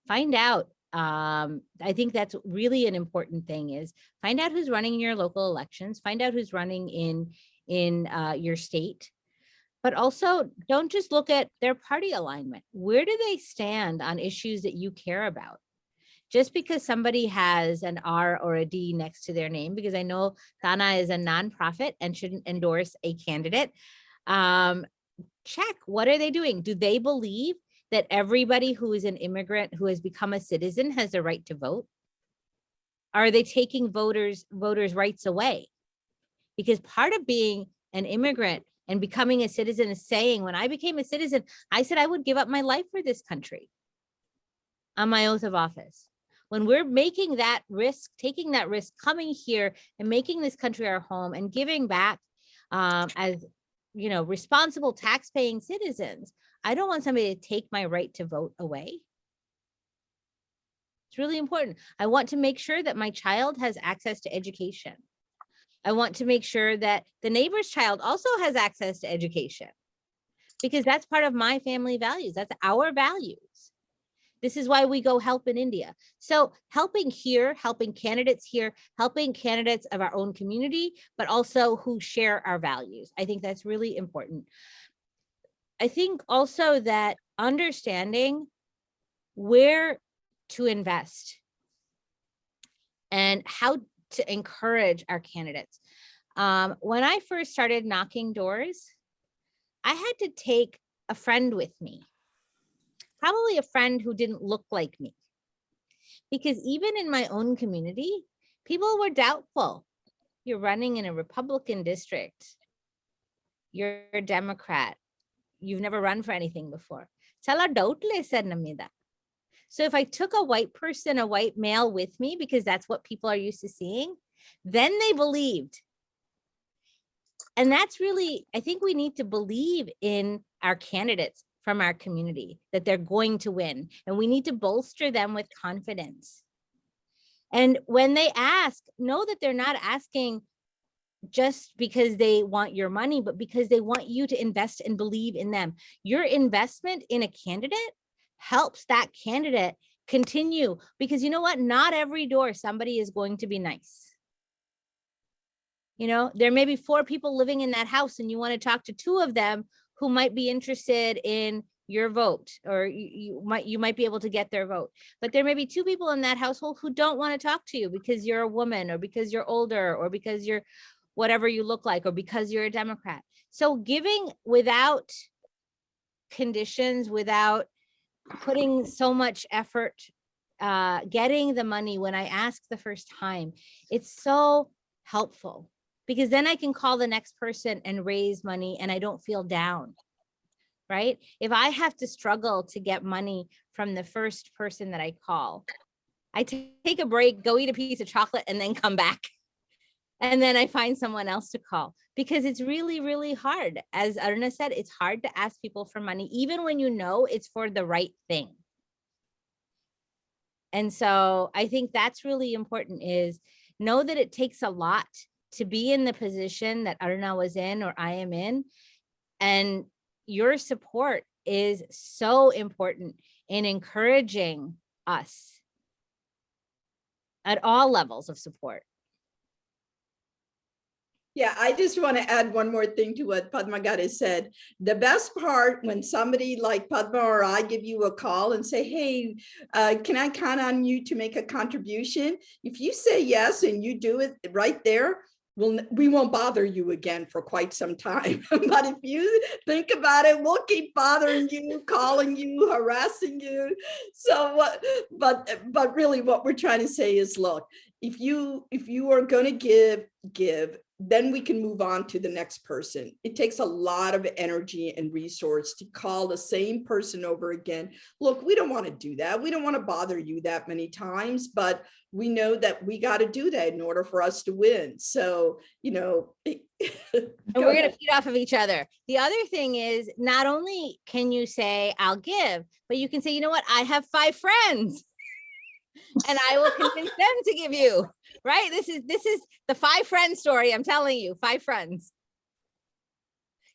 Find out. I think that's really an important thing, is find out who's running in your local elections, find out who's running in your state, but also don't just look at their party alignment. Where do they stand on issues that you care about? Just because somebody has an R or a D next to their name, because I know TANA is a nonprofit and shouldn't endorse a candidate, check, what are they doing? Do they believe that everybody who is an immigrant who has become a citizen has the right to vote? Are they taking voters' rights away? Because part of being an immigrant and becoming a citizen is saying, when I became a citizen, I said I would give up my life for this country on my oath of office. When we're making that risk, taking that risk, coming here and making this country our home and giving back as responsible tax-paying citizens, I don't want somebody to take my right to vote away. It's really important. I want to make sure that my child has access to education. I want to make sure that the neighbor's child also has access to education, because that's part of my family values. That's our values. This is why we go help in India. So helping here, helping candidates here, helping candidates of our own community, but also who share our values. I think that's really important. I think also that understanding where to invest and how to encourage our candidates. When I first started knocking doors, I had to take a friend with me. Probably a friend who didn't look like me, because even in my own community, people were doubtful. You're running in a Republican district. You're a Democrat. You've never run for anything before. Chala doubt le sir namida. So if I took a white person, a white male with me, because that's what people are used to seeing, then they believed. And that's really, I think we need to believe in our candidates from our community, that they're going to win, and we need to bolster them with confidence. And when they ask, know that they're not asking just because they want your money, but because they want you to invest and believe in them. Your investment in a candidate helps that candidate continue, because you know what? Not every door somebody is going to be nice. You know, there may be 4 people living in that house and you want to talk to 2 of them who might be interested in your vote, or you might be able to get their vote. But there may be 2 people in that household who don't want to talk to you because you're a woman, or because you're older, or because you're whatever you look like, or because you're a Democrat. So giving without conditions, without putting so much effort, getting the money when I ask the first time, it's so helpful, because then I can call the next person and raise money and I don't feel down, right? If I have to struggle to get money from the first person that I call, I take a break, go eat a piece of chocolate, and then come back. And then I find someone else to call, because it's really, really hard. As Aruna said, it's hard to ask people for money, even when you know it's for the right thing. And so I think that's really important, is know that it takes a lot to be in the position that Aruna was in, or I am in. And your support is so important in encouraging us at all levels of support. Yeah, I just want to add one more thing to what Padma Guppa said. The best part, when somebody like Padma or I give you a call and say, hey, can I count on you to make a contribution? If you say yes and you do it right there, we won't bother you again for quite some time. But if you think about it, we'll keep bothering you, calling you, harassing you. So but really what we're trying to say is, look, if you are going to give, then we can move on to the next person. It takes a lot of energy and resource to call the same person over again. Look, we don't want to do that. We don't want to bother you that many times, but we know that we got to do that in order for us to win. So, you know. And we're going to feed off of each other. The other thing is, not only can you say, I'll give, but you can say, you know what? I have 5 friends. And I will convince them to give you, right? This is the 5 friends story. I'm telling you, 5 friends.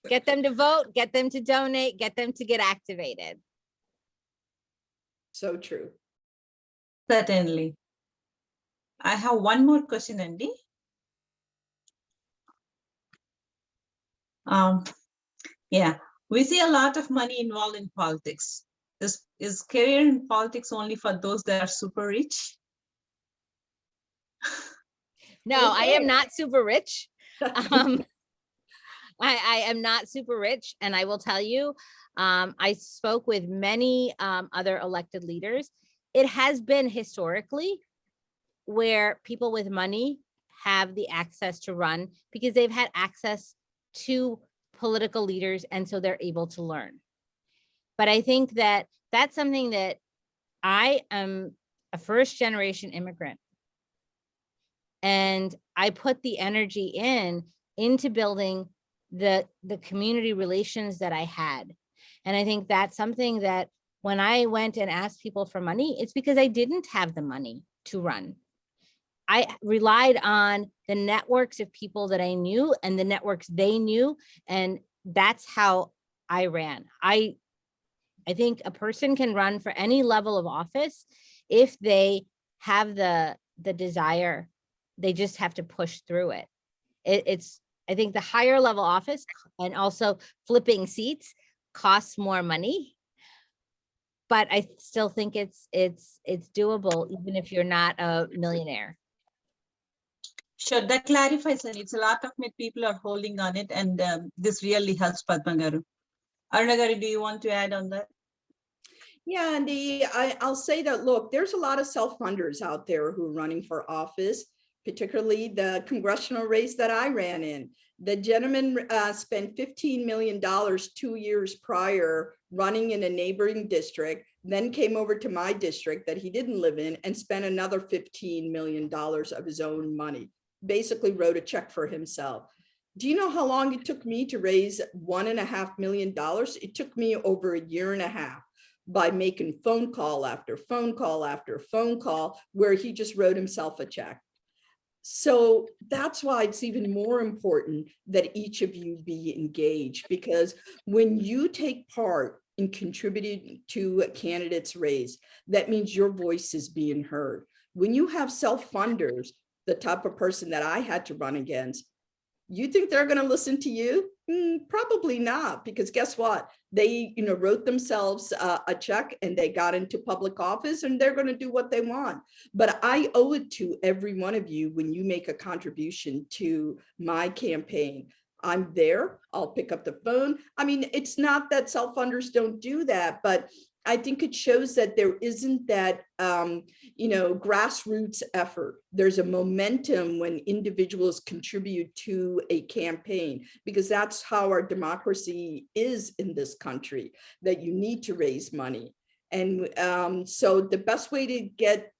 Get them to vote, get them to donate, get them to get activated. So true. Certainly. I have one more question, Andy. Yeah, we see a lot of money involved in politics. Is career in politics only for those that are super rich? No, I am not super rich. I am not super rich. And I will tell you, I spoke with many other elected leaders. It has been historically where people with money have the access to run because they've had access to political leaders, and so they're able to learn. But I think that that's something that I am a first-generation immigrant, and I put the energy into building the community relations that I had. And I think that's something that when I went and asked people for money, it's because I didn't have the money to run. I relied on the networks of people that I knew and the networks they knew. And that's how I ran. I think a person can run for any level of office if they have the desire. They just have to push through it. I think the higher level office and also flipping seats costs more money, but I still think it's doable even if you're not a millionaire. Sure, that clarifies, and it's a lot of people are holding on it, and this really helps, Padma Garu. Aruna Garu, do you want to add on that? Yeah, Andy, I'll say that, look, there's a lot of self-funders out there who are running for office, particularly the congressional race that I ran in. The gentleman spent $15 million 2 years prior running in a neighboring district, then came over to my district that he didn't live in and spent another $15 million of his own money, basically wrote a check for himself. Do you know how long it took me to raise $1.5 million? It took me over 1.5 years by making phone call after phone call after phone call where he just wrote himself a check. So that's why it's even more important that each of you be engaged, because when you take part in contributing to a candidate's race, that means your voice is being heard. When you have self-funders, the type of person that I had to run against, you think they're going to listen to you? Probably not, because guess what? They, wrote themselves a check and they got into public office and they're going to do what they want. But I owe it to every one of you when you make a contribution to my campaign. I'm there. I'll pick up the phone. I mean, it's not that self-funders don't do that, but I think it shows that there isn't that, grassroots effort. There's a momentum when individuals contribute to a campaign, because that's how our democracy is in this country, that you need to raise money. And so the best way to get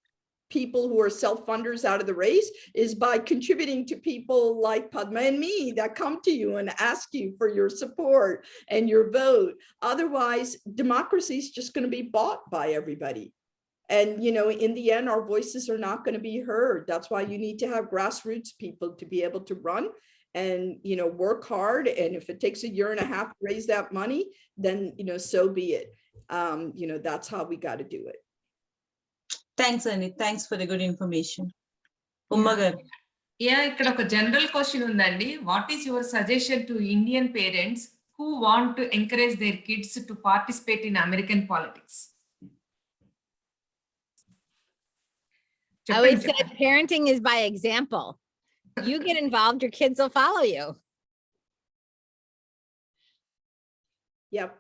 people who are self-funders out of the race is by contributing to people like Padma and me that come to you and ask you for your support and your vote. Otherwise, democracy is just going to be bought by everybody. And, in the end, our voices are not going to be heard. That's why you need to have grassroots people to be able to run and, work hard. And if it takes a year and a half to raise that money, then, so be it. That's how we got to do it. Thanks, Anit. Thanks for the good information. Umma garu. ఇక్కడ ఒక general question ఉందండి. What is your suggestion to Indian parents who want to encourage their kids to participate in American politics? I would say parenting is by example. You get involved, your kids will follow you. Yep.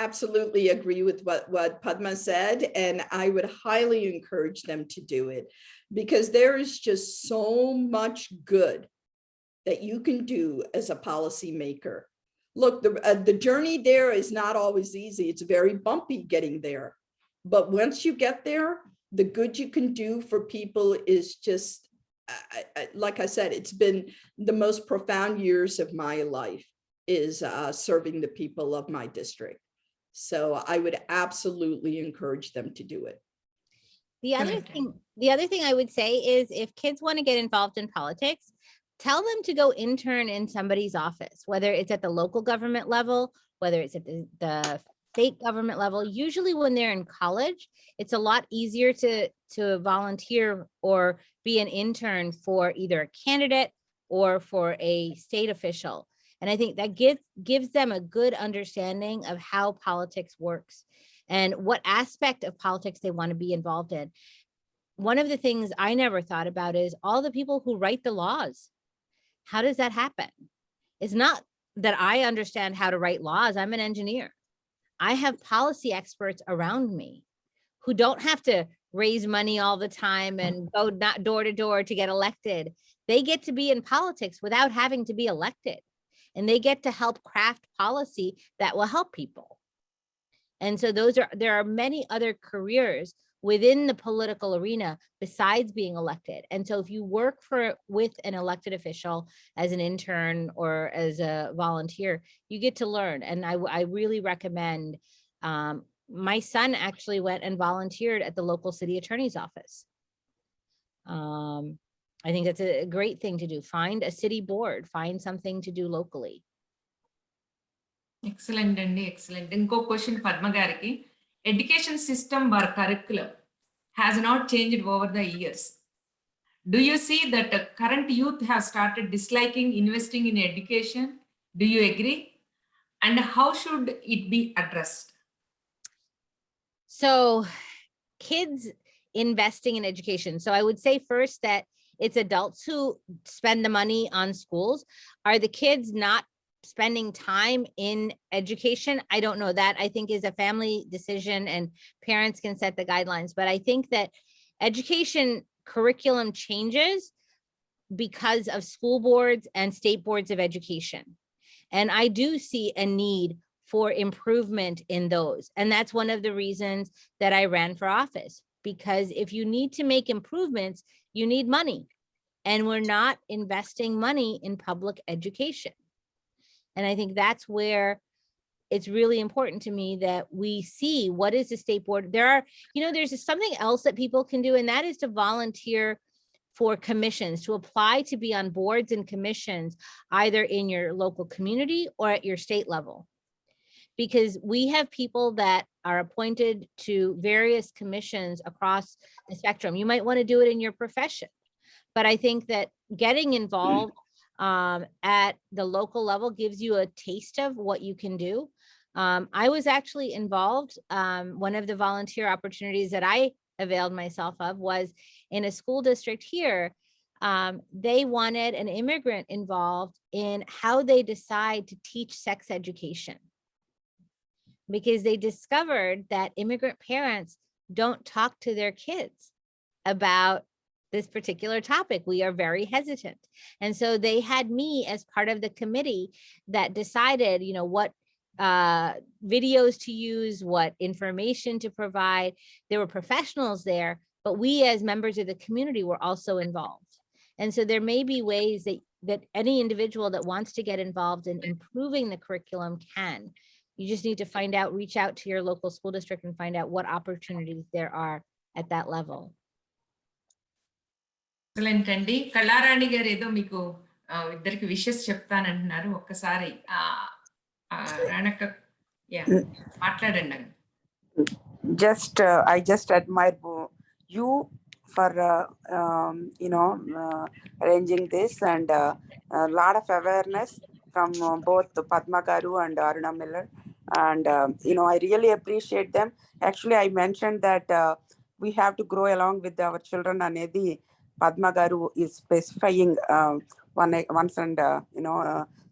Absolutely agree with what Padma said, and I would highly encourage them to do it, because there is just so much good that you can do as a policymaker. Look, the journey there is not always easy. It's very bumpy getting there, but once you get there, the good you can do for people is just, like I said, it's been the most profound years of my life is serving the people of my district. So I would absolutely encourage them to do it. The other thing I would say is, if kids want to get involved in politics, tell them to go intern in somebody's office, whether it's at the local government level, whether it's at the state government level. Usually when they're in college, it's a lot easier to volunteer or be an intern for either a candidate or for a state official. And I think that gives them a good understanding of how politics works and what aspect of politics they want to be involved in. One of the things I never thought about is all the people who write the laws. How does that happen? It's not that I understand how to write laws. I'm an engineer. I have policy experts around me who don't have to raise money all the time and go not door to door to get elected. They get to be in politics without having to be elected. And they get to help craft policy that will help people. And so there are many other careers within the political arena besides being elected. And so if you work with an elected official as an intern or as a volunteer, you get to learn. And I really recommend, my son actually went and volunteered at the local city attorney's office. I think that's a great thing to do. Find a city board, find something to do locally. Excellent, Andy. Excellent. Inko question Padma gariki. Education system or curriculum has not changed over the years. Do you see that current youth have started disliking investing in education? Do you agree? And how should it be addressed? So kids investing in education. So I would say first that it's adults who spend the money on schools. Are the kids not spending time in education? I don't know. That I think is a family decision and parents can set the guidelines. But I think that education curriculum changes because of school boards and state boards of education. And I do see a need for improvement in those. And that's one of the reasons that I ran for office, because if you need to make improvements, you need money. And we're not investing money in public education. And I think that's where it's really important to me that we see what is the state board. There's something else that people can do, and that is to volunteer for commissions, to apply to be on boards and commissions, either in your local community or at your state level. Because we have people that are appointed to various commissions across the spectrum. You might want to do it in your profession, but I think that getting involved at the local level gives you a taste of what you can do. I was actually involved. One of the volunteer opportunities that I availed myself of was in a school district here. They wanted an immigrant involved in how they decide to teach sex education, because they discovered that immigrant parents don't talk to their kids about this particular topic. We are very hesitant. And so they had me as part of the committee that decided, you know, what videos to use, what information to provide. There were professionals there, but we as members of the community were also involved. And so there may be ways that any individual that wants to get involved in improving the curriculum can. You just need to reach out to your local school district and find out what opportunities there are at that level. Excellent అండి. కళారాణి గారు ఏదో మీకు ఇద్దరికి wishes చెప్తానంటున్నారు. ఒక్కసారి రాణక్క మాట్లాడండి. I just admire you for arranging this, and a lot of awareness from both Padma Garu and Aruna Miller, and I really appreciate them. Actually, I mentioned that we have to grow along with our children, anedi Padma Garu is specifying once and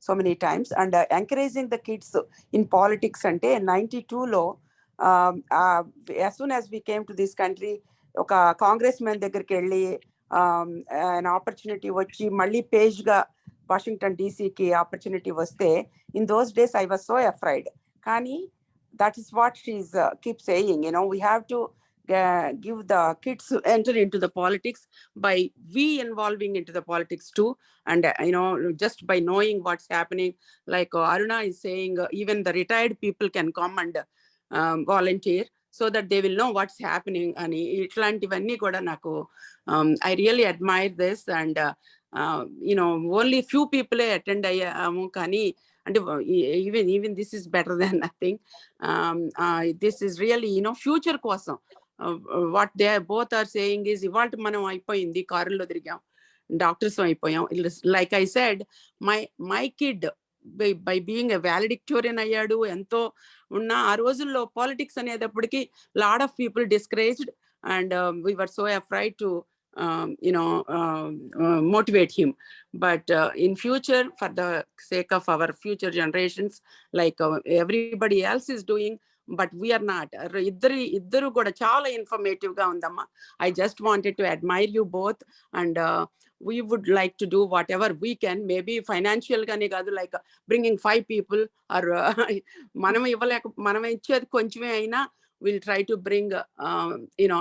so many times, and encouraging the kids in politics. Ante 92 lo as soon as we came to this country, oka congressman దగ్గరికి వెళ్ళి an opportunity వచ్చి మళ్ళీ page గా Washington డీసీకి opportunity వస్తే, in those days I was so afraid. కానీ that is what she's keep saying, we have to give the kids to enter into the politics by we involving into the politics too, and just by knowing what's happening, like Aruna is saying, even the retired people can come and volunteer so that they will know what's happening. And itlantivanni kuda naku I really admire this, and only few people attend ayyamu, kani and even this is better than nothing. This is really future kosam. What they both are saying is, ivalta manam ayipoyindi కారులో తిరిగాం, doctors అయిపోయాం. Like I said, my kid by being a valedictorian అయ్యాడు. ఎంతో ఉన్న ఆ రోజుల్లో politics అనేటప్పటికి lot of people discouraged, and we were so afraid to motivate him. But in future, for the sake of our future generations, like everybody else is doing, but we are not. ఇద్దరు కూడా చాలా informative గా ఉందమ్మా. I just wanted to admire you both, and we would like to do whatever we can, maybe financial gaనే కాదు, like bringing 5 people, or మనం ఇచ్చేది కొంచెమే అయినా we'll try to bring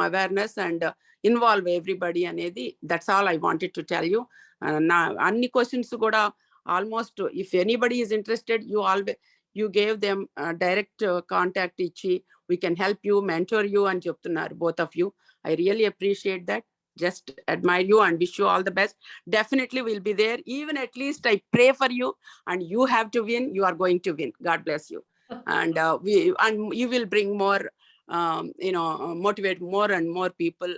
awareness and involve everybody అనేది. That's all I wanted to tell you. నా అన్ని questions కూడా almost, if anybody is interested, you gave them direct contact ichi, we can help you, mentor you అని చెప్తున్నారు, both of you. I really appreciate that. Just admire you and wish you all the best. Definitely we'll be there. Even at least I pray for you, and you have to win. You are going to win. God bless you. And you will bring more motivate more and more people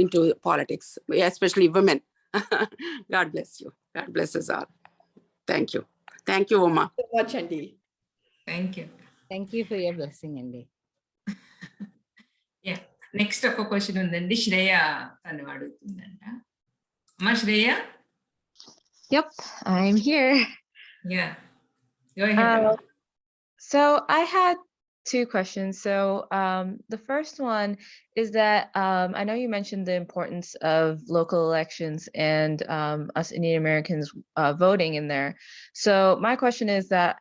into politics, especially women. God bless you. God bless us all. Thank you. Thank you, Uma. So much, Andy. Thank you. Thank you for your blessing, Andy. Next ఒక question ఉందండి, శ్రేయ తను అడుగుతుందంట. అమ్మా Shreya. Yep, I'm here. Yeah, go ahead. So I had 2 questions. So the first one is that I know you mentioned the importance of local elections and us Indian Americans voting in there. So my question is that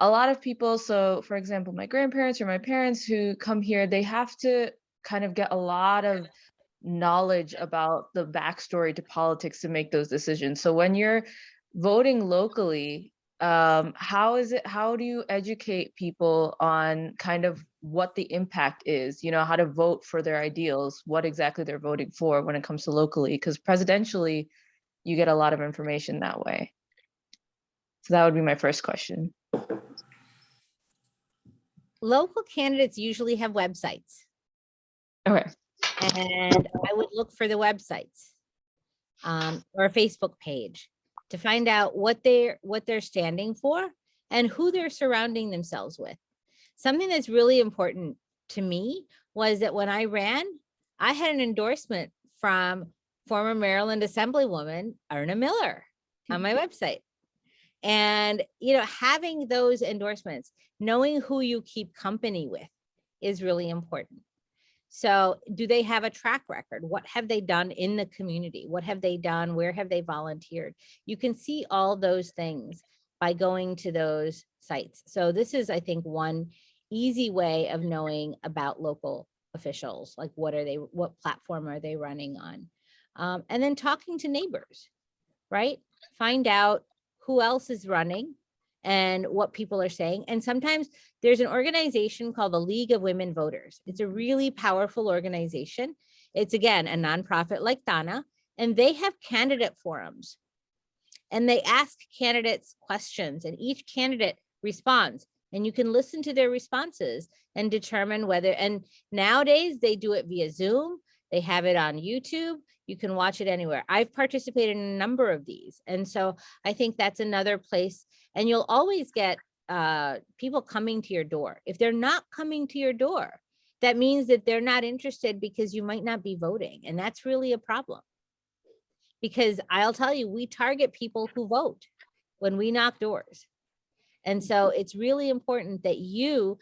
a lot of people, so for example, my grandparents or my parents who come here, they have to kind of get a lot of knowledge about the backstory to politics to make those decisions. So when you're voting locally, how do you educate people on kind of what the impact is, you know, how to vote for their ideals, what exactly they're voting for when it comes to locally, because presidentially, you get a lot of information that way. So that would be my first question. Local candidates usually have websites. Okay. And I would look for the websites or a Facebook page to find out what they're standing for and who they're surrounding themselves with. Something that's really important to me was that when I ran, I had an endorsement from former Maryland Assemblywoman Arna Miller on my website. And, you know, having those endorsements, knowing who you keep company with is really important. So do they have a track record? What have they done in the community? What have they done? Where have they volunteered? You can see all those things by going to those sites. So this is, I think, one easy way of knowing about local officials, like what platform are they running on? And then talking to neighbors, right? Find out who else is running and what people are saying. And sometimes there's an organization called the League of Women Voters. It's a really powerful organization. It's, again, a nonprofit like TANA, and they have candidate forums. And they ask candidates questions, and each candidate responds. And you can listen to their responses and determine whether, and nowadays they do it via Zoom. They have it on YouTube. You can watch it anywhere. I've participated in a number of these. And so I think that's another place. And you'll always get people coming to your door. If they're not coming to your door, that means that they're not interested because you might not be voting. And that's really a problem. Because I'll tell you, we target people who vote when we knock doors. And so it's really important that you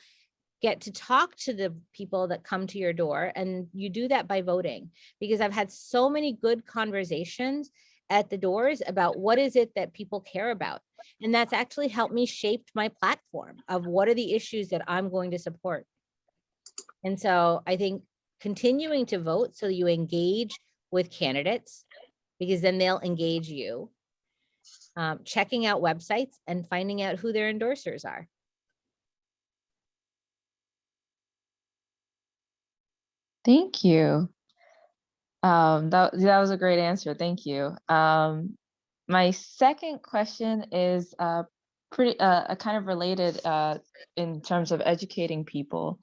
get to talk to the people that come to your door, and you do that by voting, because I've had so many good conversations at the doors about what is it that people care about. And that's actually helped me shape my platform of what are the issues that I'm going to support. And so I think continuing to vote so you engage with candidates, because then they'll engage you, checking out websites and finding out who their endorsers are. Thank you. That was a great answer. Thank you. My second question is kind of related in terms of educating people,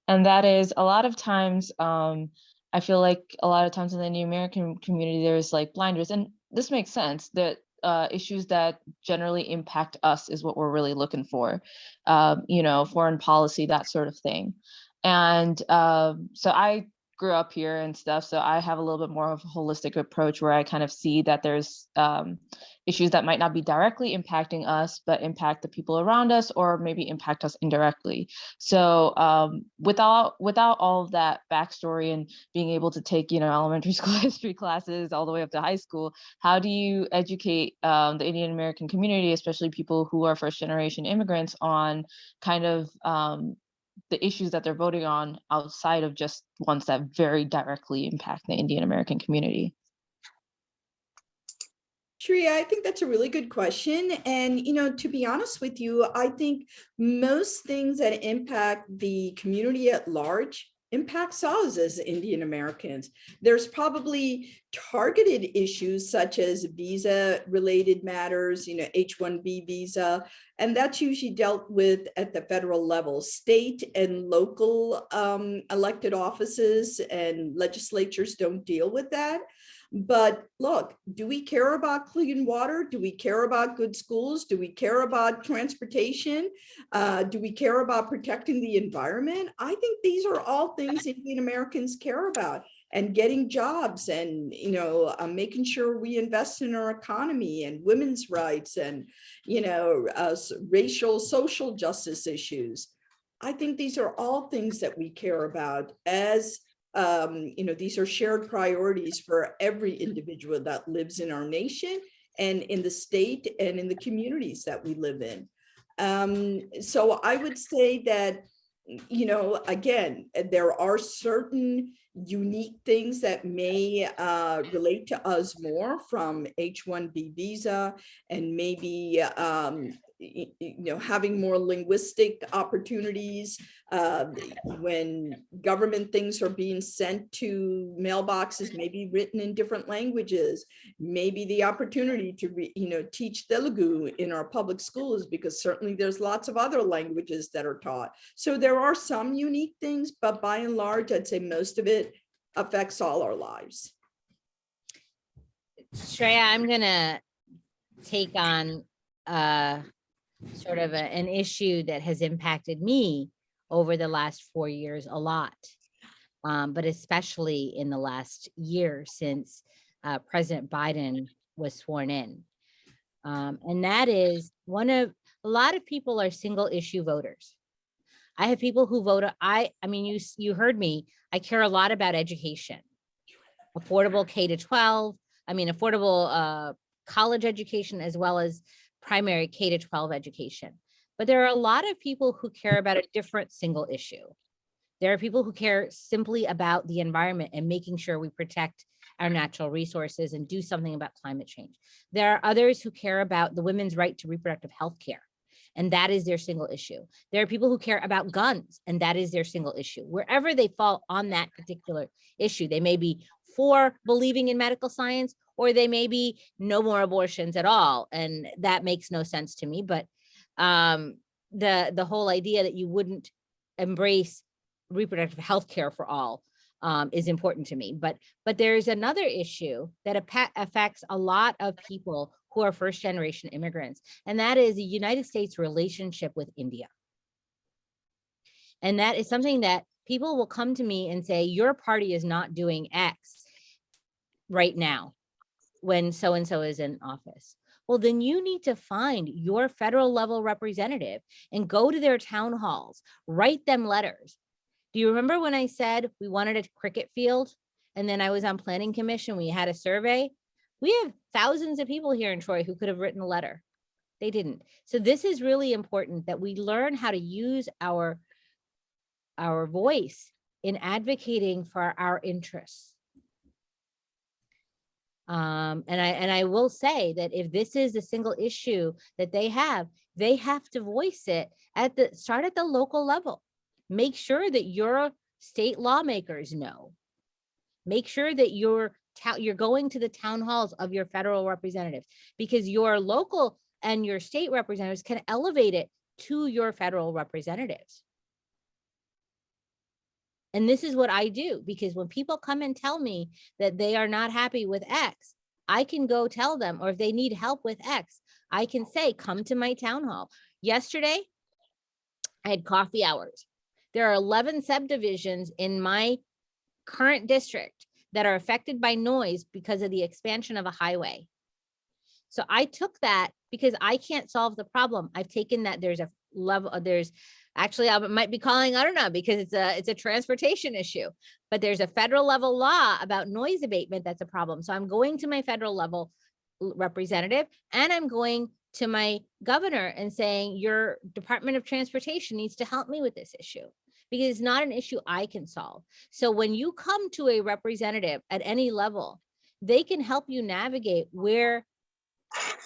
and that is a lot of times I feel like a lot of times in the Indian American community there's like blinders, and this makes sense that issues that generally impact us is what we're really looking for, you know, foreign policy, that sort of thing. And so I grew up here and stuff, so I have a little bit more of a holistic approach where I kind of see that there's issues that might not be directly impacting us, but impact the people around us, or maybe impact us indirectly. So without all of that backstory and being able to take, you know, elementary school history classes all the way up to high school, how do you educate the Indian American community, especially people who are first generation immigrants, on kind of the issues that they're voting on outside of just ones that very directly impact the Indian American community? Shreya, I think that's a really good question. And, you know, to be honest with you, I think most things that impact the community at large impacts us as Indian Americans. There's probably targeted issues such as visa-related matters, you know, H-1B visa, and that's usually dealt with at the federal level. State and local elected offices and legislatures don't deal with that. But look, do we care about clean water? Do we care about good schools? Do we care about transportation? Do we care about protecting the environment? I think these are all things Indian Americans care about, and getting jobs, and, you know, making sure we invest in our economy and women's rights, and, you know, racial, social justice issues. I think these are all things that we care about as you know, these are shared priorities for every individual that lives in our nation and in the state and in the communities that we live in. So I would say that, you know, again, there are certain unique things that may relate to us more, from H-1B visa, and maybe having more linguistic opportunities, when government things are being sent to mailboxes, maybe written in different languages, maybe the opportunity to teach Telugu in our public schools, because certainly there's lots of other languages that are taught. So there are some unique things, but by and large, I'd say most of it affects all our lives. Shreya, I'm gonna take on sort of an issue that has impacted me over the last 4 years a lot, but especially in the last year since President Biden was sworn in. And that is a lot of people are single issue voters. I have people who vote. I mean, you heard me. I care a lot about education, affordable K-12. I mean, affordable college education, as well as primary K-12 education. But there are a lot of people who care about a different single issue. There are people who care simply about the environment and making sure we protect our natural resources and do something about climate change. There are others who care about the women's right to reproductive health care, and that is their single issue. There are people who care about guns, and that is their single issue. Wherever they fall on that particular issue, they may be for believing in medical science, or they may be no more abortions at all. And that makes no sense to me. But the whole idea that you wouldn't embrace reproductive health care for all is important to me. But there's another issue that affects a lot of people who are first generation immigrants, and that is the United States relationship with India. And that is something that people will come to me and say, your party is not doing X right now when so-and-so is in office. Well, then you need to find your federal level representative and go to their town halls, write them letters. Do you remember when I said we wanted a cricket field? And then I was on planning commission, we had a survey. We have thousands of people here in Troy who could have written a letter. They didn't. So this is really important that we learn how to use our voice in advocating for our interests. And I will say that if this is a single issue that they have to voice it start at the local level. Make sure that your state lawmakers know. Make sure that you're going to the town halls of your federal representatives, because your local and your state representatives can elevate it to your federal representatives. And this is what I do, because when people come and tell me that they are not happy with X, I can go tell them, or if they need help with X, I can say, come to my town hall. Yesterday, I had coffee hours. There are 11 subdivisions in my current district that are affected by noise because of the expansion of a highway. So I took that because I can't solve the problem. I've taken that there's a level, actually, I might be calling, I don't know, because it's a transportation issue, but there's a federal level law about noise abatement that's a problem. So I'm going to my federal level representative, and I'm going to my governor and saying, your Department of Transportation needs to help me with this issue, because it's not an issue I can solve. So when you come to a representative at any level, they can help you navigate where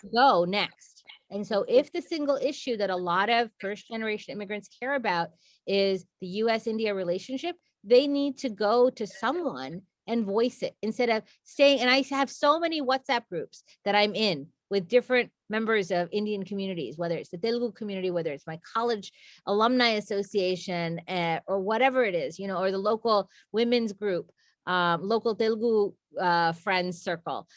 to go next. And so if the single issue that a lot of first generation immigrants care about is the US-India relationship, they need to go to someone and voice it instead of staying. And I have so many WhatsApp groups that I'm in with different members of Indian communities, whether it's the Telugu community, whether it's my college alumni association, or whatever it is, or the local women's group, local Telugu friends circle.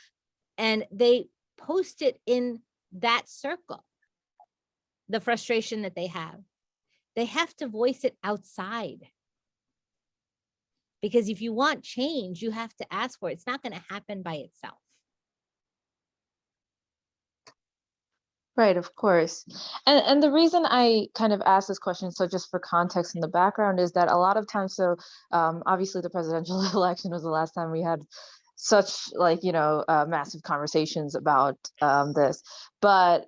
And they post it in that circle, the frustration that they have. They have to voice it outside. Because if you want change, you have to ask for it. It's not going to happen by itself. Right, of course. And the reason I kind of asked this question, so just for context in the background, is that a lot of times, obviously the presidential election was the last time we had such massive conversations about this. But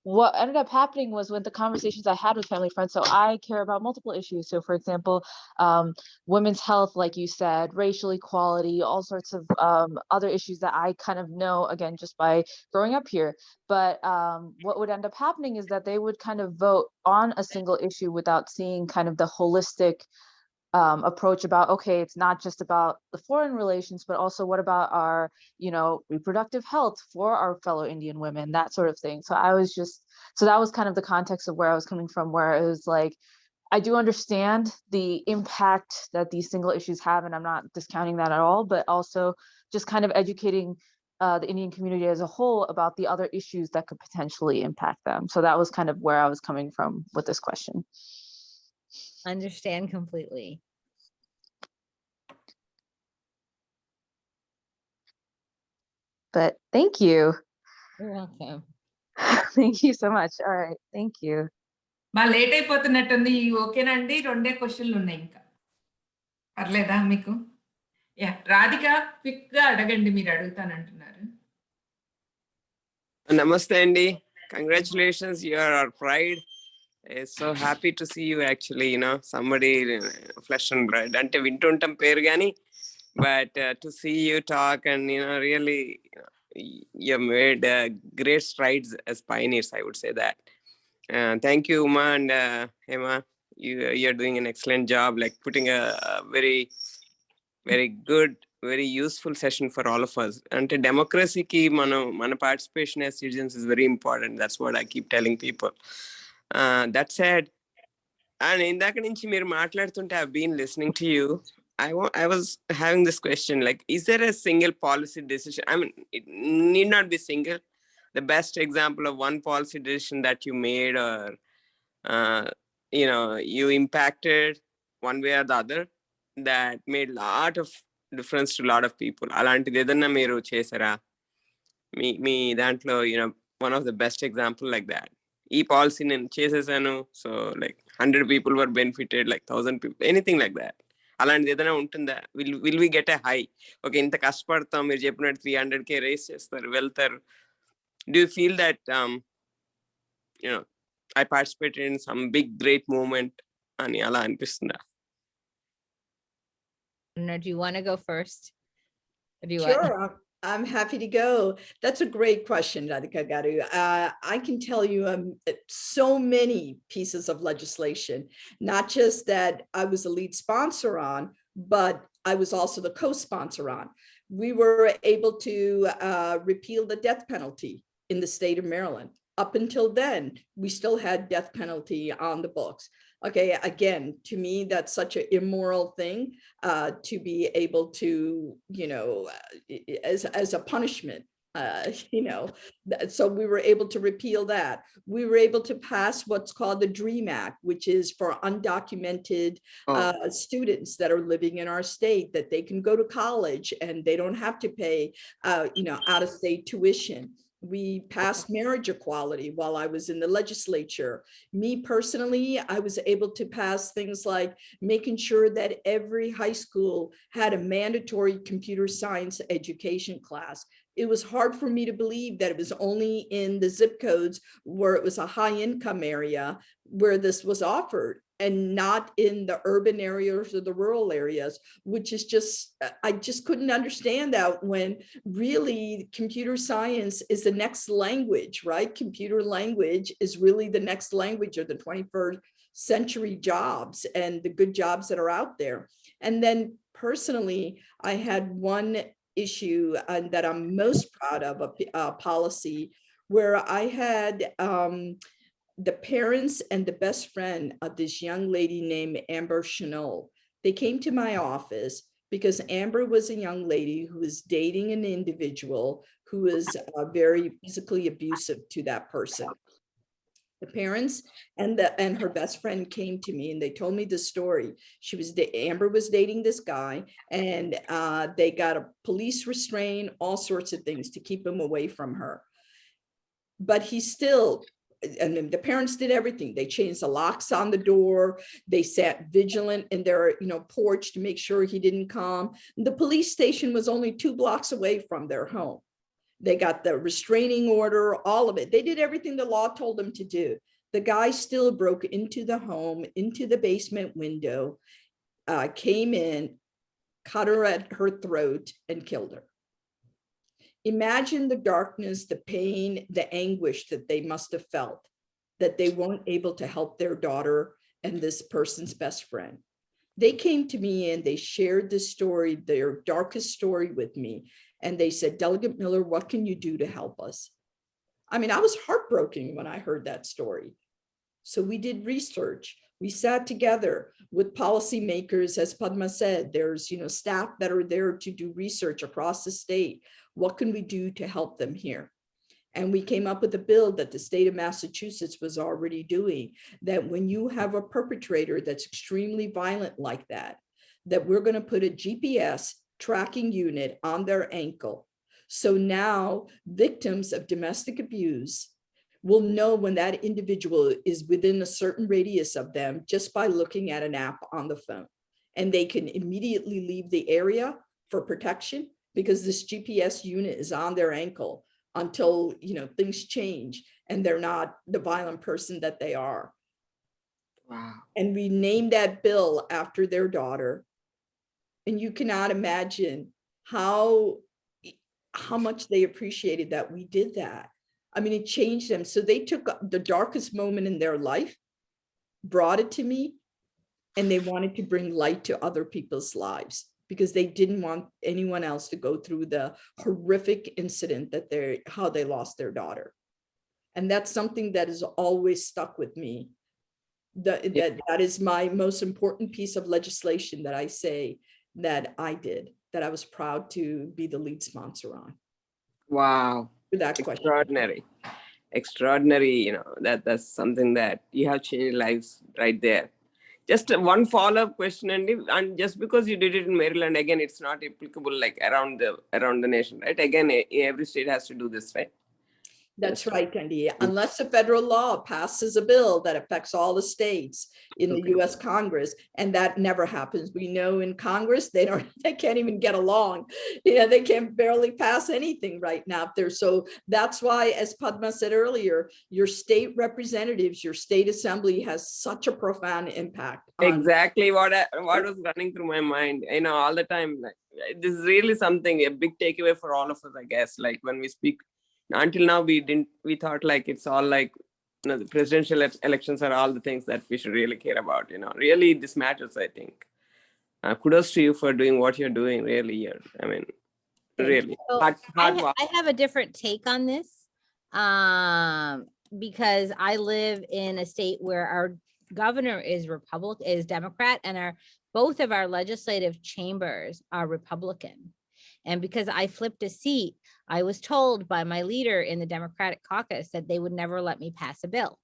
what ended up happening was when the conversations I had with family friends, so I care about multiple issues. So for example, women's health, like you said, racial equality, all sorts of other issues that I kind of know, again, just by growing up here. But what would end up happening is that they would kind of vote on a single issue without seeing kind of the holistic approach about, okay, it's not just about the foreign relations, but also what about our, reproductive health for our fellow Indian women, that sort of thing. So so that was kind of the context of where I was coming from, where it was like, I do understand the impact that these single issues have, and I'm not discounting that at all, but also just kind of educating the Indian community as a whole about the other issues that could potentially impact them. So that was kind of where I was coming from with this question. Understand completely. But thank you. You're welcome. Thank you so much. All right. Thank you. బాగా late అయిపోతున్నట్టుంది. ఓకేనా అండి? 2 క్వశ్చన్లు ఉన్నాయి ఇంకా. పర్లేదా మీకు? రాధిక క్విక్‌గా అడగండి, మీరు అడుగుతానంటున్నారు. Namaste Andy. Congratulations, you are our pride. It's so happy to see you actually, somebody flesh and blood. Ante vintuntam peru gani, but to see you talk and really you have made great strides as pioneers, I would say that. Thank you, Uma and Emma. You're doing an excellent job, like putting a very, very good, very useful session for all of us. And democracy ki mana participation as citizens is very important. That's what I keep telling people. That said, and indaka nunchi meer maatladutunte I've been listening to you. I was having this question, like, is there a single policy decision? I mean, it need not be single. The best example of one policy decision that you made, or you impacted one way or the other, that made a lot of difference to a lot of people. అలాంటిది ఏదన్నా మీరు చేశారా? మీ దాంట్లో one of the best example like that. ఈ policy నేను చేసేసాను, so like 100 people were benefited, like 1000 people, anything like that. అలాంటిది ఏదైనా ఉంటుందా? Will we get a high? Okay, ఇంత కష్టపడతాం, మీరు చెప్పినట్టు 300K రేస్ చేస్తారు, వెళ్తారు. Do you feel that I participated in some big great movement అని అలా అనిపిస్తుందా? Do you want to go first? Or do you Sure, want? I'm happy to go. That's a great question, Radhika Garu. I can tell you so many pieces of legislation, not just that I was the lead sponsor on, but I was also the co-sponsor on. We were able to repeal the death penalty in the state of Maryland. Up until then, we still had death penalty on the books. Okay, again, to me, that's such an immoral thing to be able to, as a punishment, so we were able to repeal that. We were able to pass what's called the DREAM Act, which is for undocumented students that are living in our state, that they can go to college and they don't have to pay, out-of-state tuition. We passed marriage equality while I was in the legislature. Me personally, I was able to pass things like making sure that every high school had a mandatory computer science education class. It was hard for me to believe that it was only in the zip codes where it was a high income area where this was offered, and not in the urban areas or the rural areas, which is just, I just couldn't understand that, when really computer science is the next language, right? Computer language is really the next language of the 21st century jobs and the good jobs that are out there. And then personally, I had one issue that I'm most proud of, a policy where I had the parents and the best friend of this young lady named Amber Chanel. They came to my office because Amber was a young lady who was dating an individual who was very physically abusive to that person. The parents and her best friend came to me and they told me the story. Amber was dating this guy, and they got a police restraint, all sorts of things to keep him away from her. But he still, and then the parents did everything. They changed the locks on the door. They sat vigilant in their, porch to make sure he didn't come. The police station was only 2 blocks away from their home. They got the restraining order, all of it. They did everything the law told them to do. The guy still broke into the home, into the basement window, came in, cut her at her throat, and killed her. Imagine the darkness, the pain, the anguish that they must have felt, that they weren't able to help their daughter and this person's best friend. They came to me and they shared this story, their darkest story with me. And they said, Delegate Miller, what can you do to help us? I mean, I was heartbroken when I heard that story. So we did research. We sat together with policymakers, as Padma said, there's staff that are there to do research across the state. What can we do to help them here? And we came up with a bill that the state of Massachusetts was already doing, that when you have a perpetrator that's extremely violent like that we're going to put a GPS tracking unit on their ankle. So now victims of domestic abuse will know when that individual is within a certain radius of them just by looking at an app on the phone. And they can immediately leave the area for protection because this GPS unit is on their ankle until things change and they're not the violent person that they are. Wow. And we named that bill after their daughter. And you cannot imagine how much they appreciated that we did that. I mean, it changed them. So they took the darkest moment in their life, brought it to me, and they wanted to bring light to other people's lives because they didn't want anyone else to go through the horrific incident that how they lost their daughter. And that's something that has always stuck with me. That is my most important piece of legislation that I say that I did, that I was proud to be the lead sponsor on. Wow. For that question. Extraordinary, that's something that you have changed lives right there. Just one follow-up question, and just because you did it in Maryland, again, it's not applicable like around the nation, right? Again, every state has to do this, right? That's right, Andy. Unless a federal law passes a bill that affects all the states in the US Congress, and that never happens. We know in Congress, they can't even get along. They can barely pass anything right now there. So that's why, as Padma said earlier, your state representatives, your state assembly has such a profound impact. Exactly what was running through my mind, all the time. Like, this is really something, a big takeaway for all of us, I guess. Like when we speak, until now, we thought like it's all like, the presidential elections are all the things that we should really care about. Really, this matters, I think. Kudos to you for doing what you're doing, really. Here, I mean, really. So I have a different take on this because I live in a state where our governor is Democrat, and both of our legislative chambers are Republican. And because I flipped a seat, I was told by my leader in the Democratic caucus that they would never let me pass a bill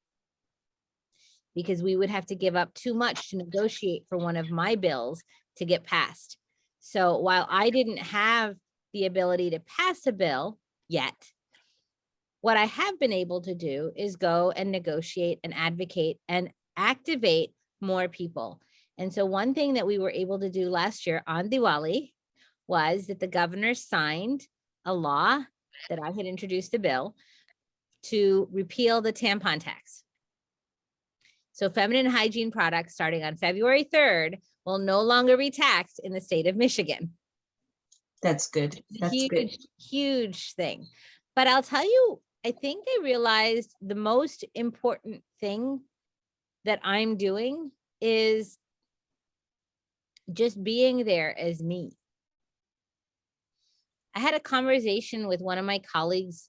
because we would have to give up too much to negotiate for one of my bills to get passed. So while I didn't have the ability to pass a bill yet, what I have been able to do is go and negotiate and advocate and activate more people. And so one thing that we were able to do last year on Diwali was that the governor signed a law that I had introduced a bill to repeal the tampon tax. So feminine hygiene products starting on February 3rd will no longer be taxed in the state of Michigan. That's good. That's good. Huge thing. But I'll tell you, I think I realized the most important thing that I'm doing is just being there as me. I had a conversation with one of my colleagues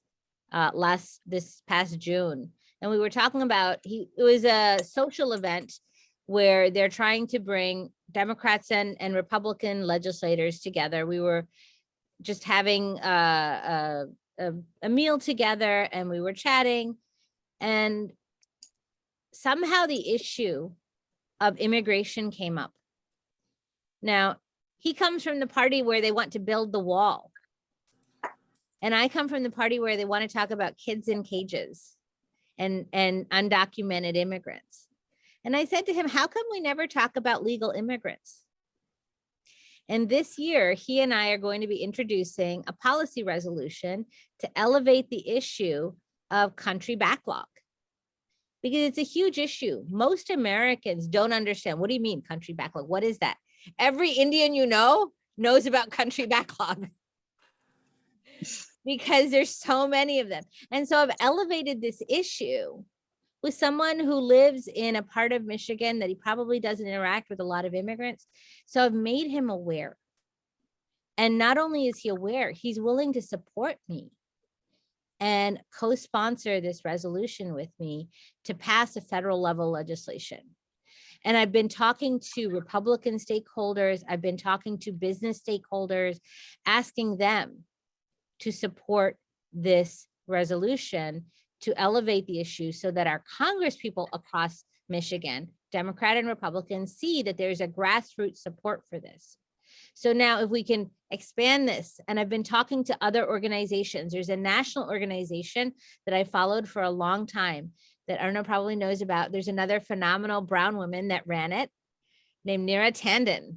this past June, and we were talking about, it was a social event where they're trying to bring Democrats and Republican legislators together. We were just having a meal together and we were chatting, and somehow the issue of immigration came up. Now, he comes from the party where they want to build the wall. And I come from the party where they want to talk about kids in cages and undocumented immigrants. And I said to him, how come we never talk about legal immigrants? And this year, he and I are going to be introducing a policy resolution to elevate the issue of country backlog, because it's a huge issue. Most Americans don't understand. What do you mean country backlog? What is that? Every Indian you know knows about country backlog because there's so many of them. And so I've elevated this issue with someone who lives in a part of Michigan that he probably doesn't interact with a lot of immigrants. So I've made him aware. And not only is he aware, he's willing to support me and co-sponsor this resolution with me to pass a federal level legislation. And I've been talking to Republican stakeholders. I've been talking to business stakeholders, asking them to support this resolution to elevate the issue so that our Congress people across Michigan, Democrat and Republican, see that there's a grassroots support for this. So now if we can expand this, and I've been talking to other organizations, there's a national organization that I followed for a long time that Arno probably knows about. There's another phenomenal brown woman that ran it named Neera Tandon,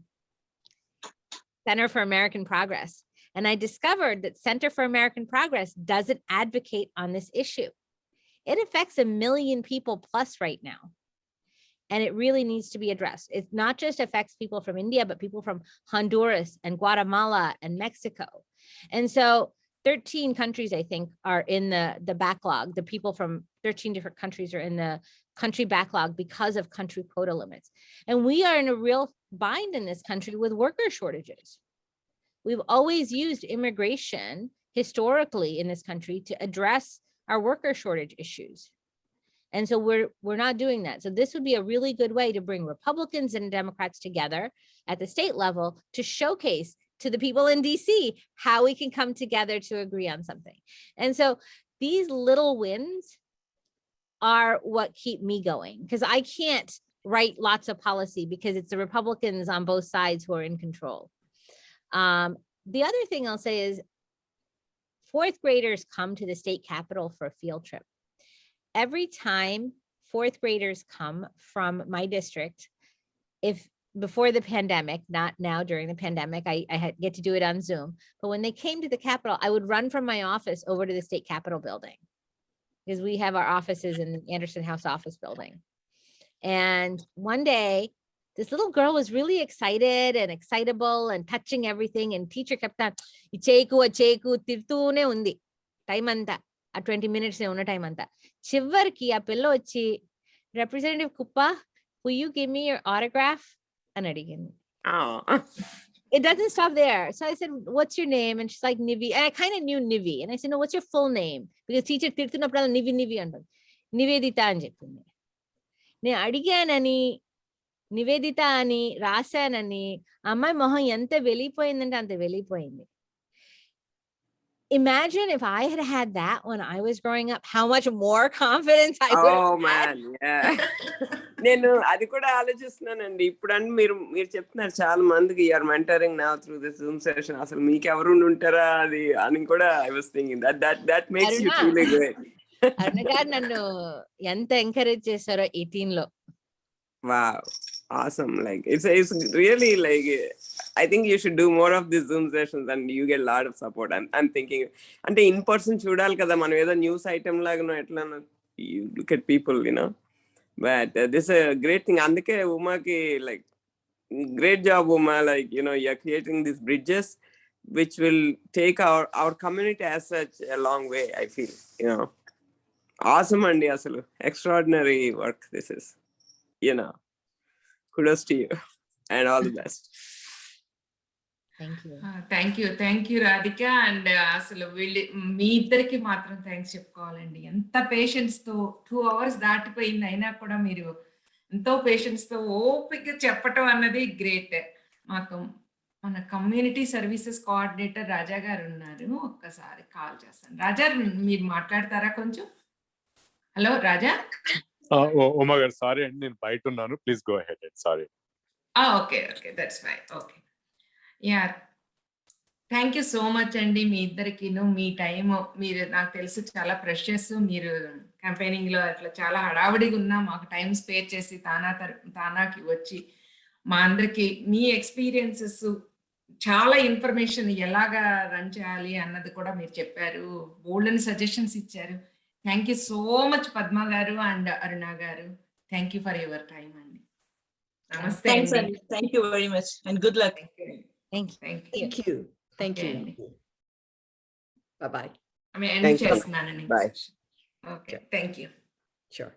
Center for American Progress. And I discovered that Center for American Progress doesn't advocate on this issue. It affects 1 million people plus right now. And it really needs to be addressed. It not just affects people from India, but people from Honduras and Guatemala and Mexico. And so 13 countries, I think, are in the backlog. The people from 13 different countries are in the country backlog because of country quota limits. And we are in a real bind in this country with worker shortages. We've always used immigration historically in this country to address our worker shortage issues. And so we're not doing that. So this would be a really good way to bring Republicans and Democrats together at the state level to showcase to the people in DC how we can come together to agree on something. And so these little wins are what keep me going, because I can't write lots of policy because it's the Republicans on both sides who are in control. The other thing I'll say is 4th graders come to the state capitol for a field trip. Every time 4th graders come from my district, if before the pandemic, not now during the pandemic, I get to do it on Zoom, but when they came to the Capitol, I would run from my office over to the state Capitol building because we have our offices in the Anderson House office building. And one day, this little girl was really excited and excitable and touching everything. And teacher kept on, "Icheku, tirtune undi." Time anta, a 20 minutes una time anta. Chivarki a pillo vachi, "Representative Guppa, will you give me your autograph?" And again, Oh. it doesn't stop there. So I said, "What's your name?" And she's like, "Nivi." And I kind of knew Nivi. And I said, "No, what's your full name?" Because teacher tirtunappudu Nivi antaru. Nivedita ani cheppindi. Ne adiganani Nivedita అని రాశానని అమ్మాయి మొహం ఎంత వెళ్ళిపోయిందంటే అంత వెళ్ళిపోయింది. Imagine if I had had that when I was growing up, how much more confidence I would have had. నేను అది కూడా ఆలోచిస్తున్నానండి. ఇప్పుడు అని మీరు చెప్తున్నారు చాలా మందికి you're mentoring now through this zoom session. అసలు మీకు ఎవరు ఉంటారా అది అని కూడా I was thinking that makes you truly great. Aruna garu నన్ను ఎంత ఎంకరేజ్ చేశారో 18 లో. Wow, awesome. Like it's really like I think you should do more of these Zoom sessions and you get a lot of support. I'm thinking అంటే in person చూడాలి కదా మనం, ఏదో news item లాగా ఎట్లా you look at people, you know. But this is a great thing. అందుకే ఉమాకి like great job Uma, like you know you're creating these bridges which will take our community as such a long way, I feel, you know. Awesome andi asalu extraordinary work this is, you know. Kudos to you and all the best. Thank you Radhika. And అసలు మీ ఇద్దరికి మాత్రం thanks చెప్పుకోవాలండి. ఎంత patience తో 2 hours దాటిపోయింది అయినా కూడా మీరు ఎంతో పేషెన్స్ తో ఓపిక చెప్పటం అన్నది గ్రేట్. మాకు మన కమ్యూనిటీ సర్వీసెస్ కోఆర్డినేటర్ రాజా గారు ఉన్నారు, ఒక్కసారి కాల్ చేస్తాను. రాజా మీరు మాట్లాడతారా కొంచెం? హలో రాజా. ఉమా గారు సారీ అండి, నేను బయట ఉన్నాను, please go ahead. Sorry. Okay that's fine. Okay yeah, thank you so much అండి మీ ఇద్దరికిను. మీ టైం మీరు నాకు తెలుసు చాలా ప్రెషియస్. మీరు క్యాంపెయినింగ్ లో అట్లా చాలా హడావిడిగా ఉన్నా మాకు టైం స్పేర్ చేసి తానాకి వచ్చి మా అందరికి మీ ఎక్స్పీరియన్సెస్, చాలా ఇన్ఫర్మేషన్ ఎలాగా రన్ చేయాలి అన్నది కూడా మీరు చెప్పారు. బోల్డెన్ సజెషన్స్ ఇచ్చారు. Thank you so much Padma గారు అండ్ అరుణ గారు. Thank you for your time అండి. నమస్తే Thanks, అండి. and thank you very much, and good luck. Thank you. Thank you. Thank you. Thank you. Thank okay you. అండి. Bye-bye. ఆమె end Thank you. చేస్తున్నానండి. Bye. Okay thank you. Sure.